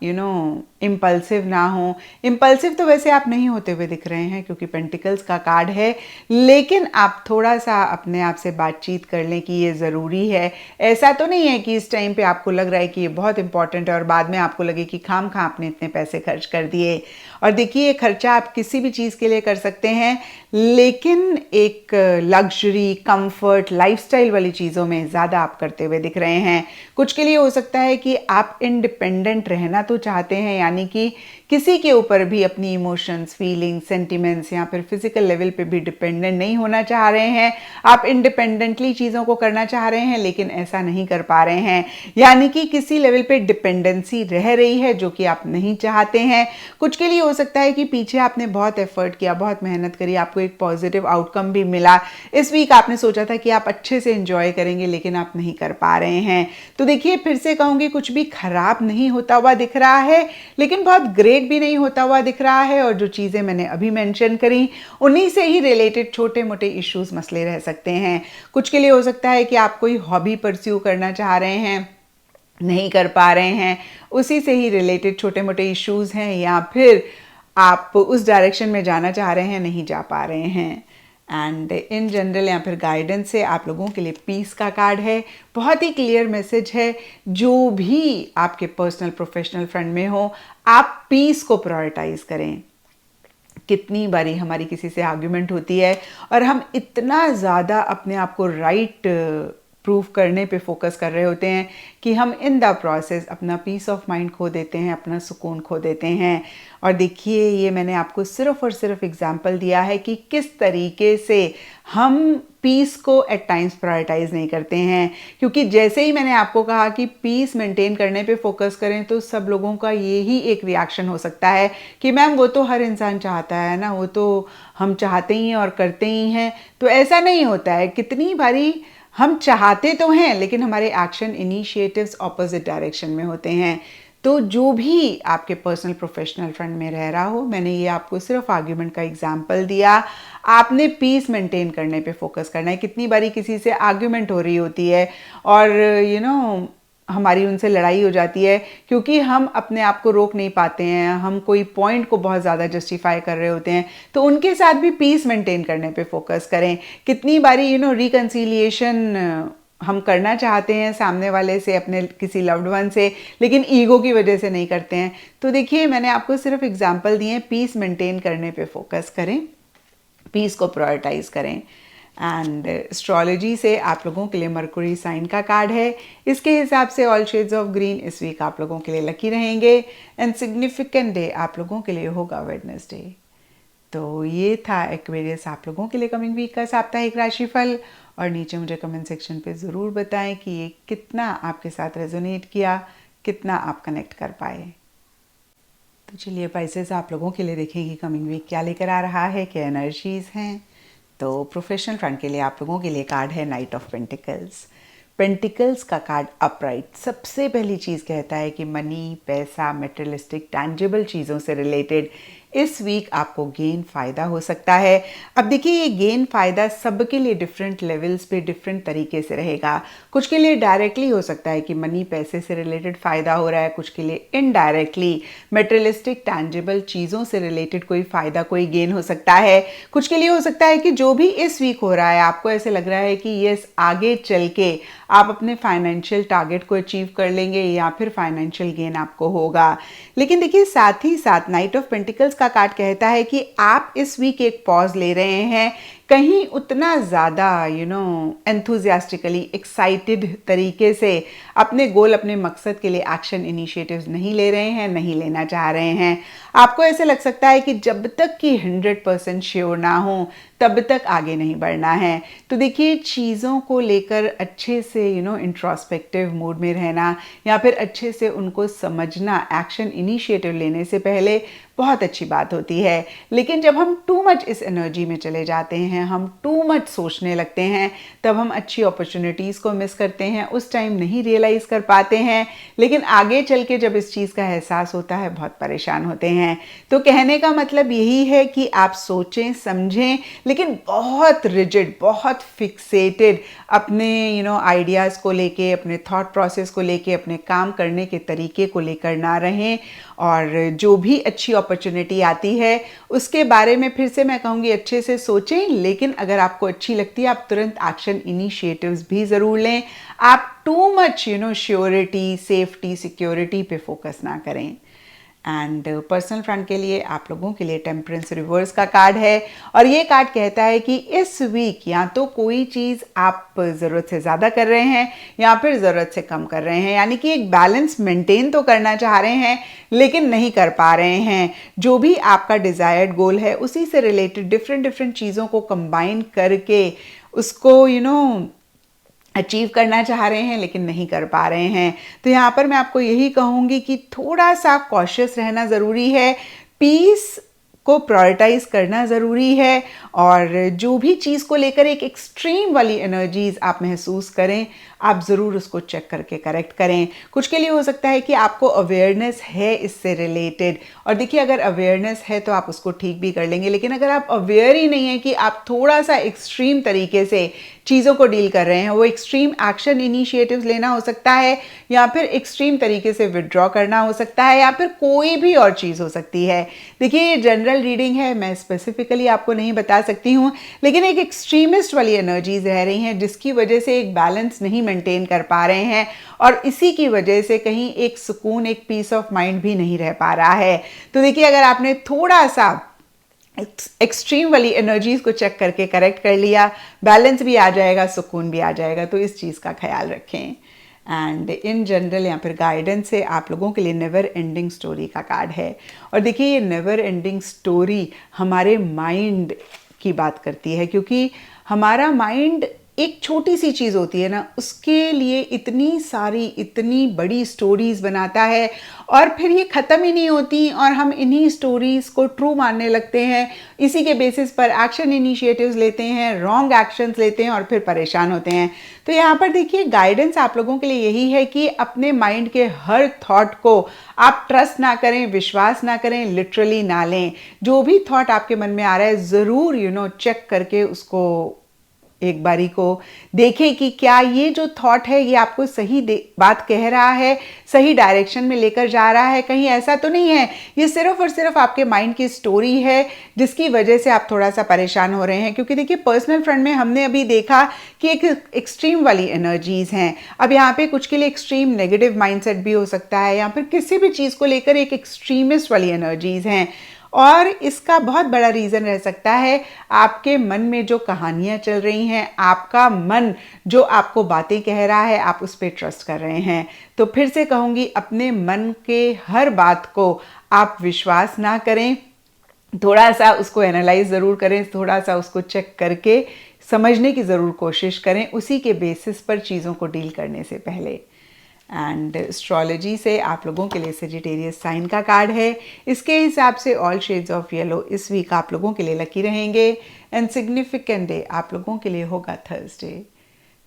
इम्पल्सिव ना हो। इम्पल्सिव तो वैसे आप नहीं होते हुए दिख रहे हैं क्योंकि पेंटिकल्स का कार्ड है, लेकिन आप थोड़ा सा अपने आप से बातचीत कर लें कि ये ज़रूरी है। ऐसा तो नहीं है कि इस टाइम पे आपको लग रहा है कि ये बहुत इंपॉर्टेंट है और बाद में आपको लगे कि खाम खा आपने इतने पैसे खर्च कर दिए। और देखिए, ये खर्चा आप किसी भी चीज़ के लिए कर सकते हैं, लेकिन एक लग्जरी, कंफर्ट, लाइफस्टाइल वाली चीज़ों में ज़्यादा आप करते हुए दिख रहे हैं। कुछ के लिए हो सकता है कि आप इंडिपेंडेंट रहना तो चाहते हैं, यानी कि किसी के ऊपर भी अपनी इमोशंस, फीलिंग्स, सेंटिमेंट्स या फिर फिजिकल लेवल पे भी डिपेंडेंट नहीं होना चाह रहे हैं। आप इंडिपेंडेंटली चीज़ों को करना चाह रहे हैं, लेकिन ऐसा नहीं कर पा रहे हैं, यानी कि किसी लेवल पे डिपेंडेंसी रह रही है जो कि आप नहीं चाहते हैं। कुछ के लिए हो सकता है कि पीछे आपने बहुत एफर्ट किया, बहुत मेहनत करी, आपको एक पॉजिटिव आउटकम भी मिला। इस वीक आपने सोचा था कि आप अच्छे से एंजॉय करेंगे, लेकिन आप नहीं कर पा रहे हैं। तो देखिए, फिर से कहूँगी, कुछ भी खराब नहीं होता हुआ दिख रहा है, लेकिन बहुत ग्रेट रिलेट भी नहीं होता हुआ दिख रहा है, और जो चीज़ें मैंने अभी मेंशन करी उन्हीं से ही रिलेटेड छोटे मोटे इश्यूज मसले रह सकते हैं। कुछ के लिए हो सकता है कि आप कोई हॉबी परस्यू करना चाह रहे हैं, नहीं कर पा रहे हैं, उसी से ही रिलेटेड छोटे मोटे इश्यूज हैं, या फिर आप उस डायरेक्शन में जाना चाह रहे हैं, नहीं जा पा रहे हैं। एंड इन जनरल या फिर गाइडेंस से आप लोगों के लिए पीस का कार्ड है। बहुत ही क्लियर मैसेज है, जो भी आपके पर्सनल प्रोफेशनल फ्रंट में हो, आप पीस को प्रायोरिटाइज करें। कितनी बारी हमारी किसी से आर्ग्यूमेंट होती है और हम इतना ज़्यादा अपने आप को राइट प्रूव करने पे फोकस कर रहे होते हैं कि हम इन द प्रोसेस अपना पीस ऑफ माइंड खो देते हैं, अपना सुकून खो देते हैं। और देखिए, ये मैंने आपको सिर्फ और सिर्फ एग्जांपल दिया है कि किस तरीके से हम पीस को एट टाइम्स प्रायोरिटाइज नहीं करते हैं। क्योंकि जैसे ही मैंने आपको कहा कि पीस मेंटेन करने पे फोकस करें, तो सब लोगों का यही एक रिएक्शन हो सकता है कि मैम वो तो हर इंसान चाहता है ना, वो तो हम चाहते ही हैं और करते ही हैं। तो ऐसा नहीं होता है। कितनी बारी हम चाहते तो हैं, लेकिन हमारे एक्शन इनिशिएटिव्स ऑपोजिट डायरेक्शन में होते हैं। तो जो भी आपके पर्सनल प्रोफेशनल फ्रंट में रह रहा हो, मैंने ये आपको सिर्फ आर्ग्यूमेंट का एग्जांपल दिया। आपने पीस मेंटेन करने पे फोकस करना है। कितनी बारी किसी से आर्ग्यूमेंट हो रही होती है और हमारी उनसे लड़ाई हो जाती है क्योंकि हम अपने आप को रोक नहीं पाते हैं, हम कोई पॉइंट को बहुत ज़्यादा जस्टिफाई कर रहे होते हैं। तो उनके साथ भी पीस मेंटेन करने पे फोकस करें। कितनी बारी रिकंसीलिएशन हम करना चाहते हैं सामने वाले से, अपने किसी लव्ड वन से, लेकिन ईगो की वजह से नहीं करते हैं। तो देखिए, मैंने आपको सिर्फ एग्जांपल दिए। पीस मेंटेन करने पे फोकस करें, पीस को प्रायोरिटाइज करें। एंड एस्ट्रोलॉजी से आप लोगों के लिए मरकुरी साइन का कार्ड है। इसके हिसाब से ऑल शेड्स ऑफ ग्रीन इस वीक आप लोगों के लिए लकी रहेंगे। एंड सिग्निफिकेंट डे आप लोगों के लिए होगा वेडनेसडे। तो ये था एक्वेरियस आप लोगों के लिए कमिंग वीक का साप्ताहिक राशिफल। और नीचे मुझे कमेंट सेक्शन पे ज़रूर बताएं कि ये कितना आपके साथ रेजोनेट किया, कितना आप कनेक्ट कर पाए। तो चलिए पाइसेस आप लोगों के लिए देखें कि कमिंग वीक क्या लेकर आ रहा है, क्या एनर्जीज हैं। तो प्रोफेशनल फ्रंट के लिए आप लोगों के लिए कार्ड है नाइट ऑफ पेंटिकल्स। पेंटिकल्स का कार्ड अपराइट सबसे पहली चीज़ कहता है कि मनी, पैसा, मेटेरियलिस्टिक टैंजिबल चीज़ों से रिलेटेड इस वीक आपको गेन फ़ायदा हो सकता है। अब देखिए, ये गेन फ़ायदा सबके लिए डिफरेंट लेवल्स पे डिफरेंट तरीके से रहेगा। कुछ के लिए डायरेक्टली हो सकता है कि मनी, पैसे से रिलेटेड फ़ायदा हो रहा है, कुछ के लिए इनडायरेक्टली मेटेरियलिस्टिक टैंजिबल चीज़ों से रिलेटेड कोई फ़ायदा, कोई गेन हो सकता है। कुछ के लिए हो सकता है कि जो भी इस वीक हो रहा है, आपको ऐसे लग रहा है कि यस, आगे चल के आप अपने फाइनेंशियल टारगेट को अचीव कर लेंगे या फिर फाइनेंशियल गेन आपको होगा। लेकिन देखिए, साथ ही साथ नाइट ऑफ पेंटिकल्स का कार्ड कहता है कि आप इस वीक एक पॉज ले रहे हैं, कहीं उतना ज़्यादा एंथुजियास्टिकली एक्साइटेड तरीके से अपने गोल, अपने मकसद के लिए एक्शन इनिशिएटिव्स नहीं ले रहे हैं, नहीं लेना चाह रहे हैं। आपको ऐसे लग सकता है कि जब तक कि 100% श्योर ना हो तब तक आगे नहीं बढ़ना है। तो देखिए, चीज़ों को लेकर अच्छे से इंट्रोस्पेक्टिव मूड में रहना या फिर अच्छे से उनको समझना एक्शन इनिशिएटिव लेने से पहले बहुत अच्छी बात होती है। लेकिन जब हम टू मच इस एनर्जी में चले जाते हैं, हम टू मच सोचने लगते हैं, तब हम अच्छी अपॉर्चुनिटीज़ को मिस करते हैं। उस टाइम नहीं रियलाइज़ कर पाते हैं, लेकिन आगे चल के जब इस चीज़ का एहसास होता है बहुत परेशान होते हैं। तो कहने का मतलब यही है कि आप सोचें, समझें, लेकिन बहुत रिजिड, बहुत फिक्सेटेड अपने आइडियाज़ को लेके, अपने थॉट प्रोसेस को लेके, अपने काम करने के तरीके को लेकर ना रहें। और जो भी अच्छी अपॉर्चुनिटी आती है उसके बारे में फिर से मैं कहूँगी अच्छे से सोचें, लेकिन अगर आपको अच्छी लगती है आप तुरंत एक्शन इनिशिएटिव्स भी ज़रूर लें। आप too much surety, safety, security पे फोकस ना करें। एंड पर्सनल फ्रंट के लिए आप लोगों के लिए टेम्परेंस रिवर्स का कार्ड है और ये कार्ड कहता है कि इस वीक या तो कोई चीज़ आप ज़रूरत से ज़्यादा कर रहे हैं या फिर ज़रूरत से कम कर रहे हैं, यानी कि एक बैलेंस मेंटेन तो करना चाह रहे हैं लेकिन नहीं कर पा रहे हैं। जो भी आपका डिज़ायर्ड गोल है उसी से रिलेटेड डिफरेंट चीज़ों को कंबाइन करके उसको अचीव करना चाह रहे हैं लेकिन नहीं कर पा रहे हैं। तो यहाँ पर मैं आपको यही कहूँगी कि थोड़ा सा कॉशियस रहना ज़रूरी है। पीस को प्रायोरिटाइज करना ज़रूरी है। और जो भी चीज़ को लेकर एक एक्सट्रीम वाली एनर्जीज आप महसूस करें, आप ज़रूर उसको चेक करके करेक्ट करें। कुछ के लिए हो सकता है कि आपको अवेयरनेस है इससे रिलेटेड, और देखिए अगर अवेयरनेस है तो आप उसको ठीक भी कर लेंगे, लेकिन अगर आप अवेयर ही नहीं है कि आप थोड़ा सा एक्सट्रीम तरीके से चीज़ों को डील कर रहे हैं, वो एक्सट्रीम एक्शन इनिशिएटिव्स लेना हो सकता है, या फिर एक्सट्रीम तरीके से विड्रॉ करना हो सकता है, या फिर कोई भी और चीज़ हो सकती है। देखिए ये जनरल रीडिंग है, मैं स्पेसिफिकली आपको नहीं बता सकती हूँ, लेकिन एक एक्सट्रीमिस्ट वाली एनर्जीज रह रही हैं जिसकी वजह से एक बैलेंस नहीं मेंटेन कर पा रहे हैं, और इसी की वजह से कहीं एक सुकून, एक पीस ऑफ माइंड भी नहीं रह पा रहा है। तो देखिए अगर आपने थोड़ा सा एक्सट्रीम वाली एनर्जीज को चेक करके करेक्ट कर लिया, बैलेंस भी आ जाएगा, सुकून भी आ जाएगा। तो इस चीज़ का ख्याल रखें। एंड इन जनरल या फिर गाइडेंस से आप लोगों के लिए नेवर एंडिंग स्टोरी का कार्ड है। और देखिए ये नेवर एंडिंग स्टोरी हमारे माइंड की बात करती है, क्योंकि हमारा माइंड एक छोटी सी चीज़ होती है ना, उसके लिए इतनी सारी इतनी बड़ी स्टोरीज बनाता है, और फिर ये ख़त्म ही नहीं होती, और हम इन्हीं स्टोरीज को ट्रू मानने लगते हैं। इसी के बेसिस पर एक्शन इनिशिएटिव्स लेते हैं, रॉन्ग एक्शंस लेते हैं, और फिर परेशान होते हैं। तो यहाँ पर देखिए गाइडेंस आप लोगों के लिए यही है कि अपने माइंड के हर थॉट को आप ट्रस्ट ना करें, विश्वास ना करें, लिटरली ना लें। जो भी थॉट आपके मन में आ रहा है ज़रूर चेक करके उसको एक बारी को देखें कि क्या ये जो थॉट है ये आपको सही बात कह रहा है, सही डायरेक्शन में लेकर जा रहा है। कहीं ऐसा तो नहीं है ये सिर्फ और सिर्फ आपके माइंड की स्टोरी है जिसकी वजह से आप थोड़ा सा परेशान हो रहे हैं। क्योंकि देखिए पर्सनल फ्रंट में हमने अभी देखा कि एक एक्सट्रीम वाली एनर्जीज हैं। अब यहाँ पे कुछ के लिए एक्सट्रीम नेगेटिव माइंडसेट भी हो सकता है, या फिर किसी भी चीज़ को लेकर एक एक्सट्रीमिस्ट वाली एनर्जीज हैं। और इसका बहुत बड़ा रीज़न रह सकता है आपके मन में जो कहानियाँ चल रही हैं, आपका मन जो आपको बातें कह रहा है, आप उस पर ट्रस्ट कर रहे हैं। तो फिर से कहूँगी, अपने मन के हर बात को आप विश्वास ना करें, थोड़ा सा उसको एनालाइज ज़रूर करें, थोड़ा सा उसको चेक करके समझने की ज़रूर कोशिश करें, उसी के बेसिस पर चीज़ों को डील करने से पहले। एंड एस्ट्रोलॉजी से आप लोगों के लिए सेजिटेरियस साइन का कार्ड है। इसके हिसाब से ऑल शेड्स ऑफ येलो इस वीक आप लोगों के लिए लकी रहेंगे। एंड सिग्निफिकेंट डे आप लोगों के लिए होगा थर्सडे।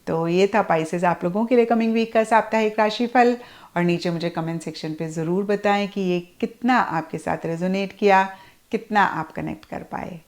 तो ये था पाइसेस आप लोगों के लिए कमिंग वीक का साप्ताहिक राशिफल। और नीचे मुझे कमेंट सेक्शन पे ज़रूर बताएं कि ये कितना आपके साथ रेजोनेट किया, कितना आप कनेक्ट कर पाए।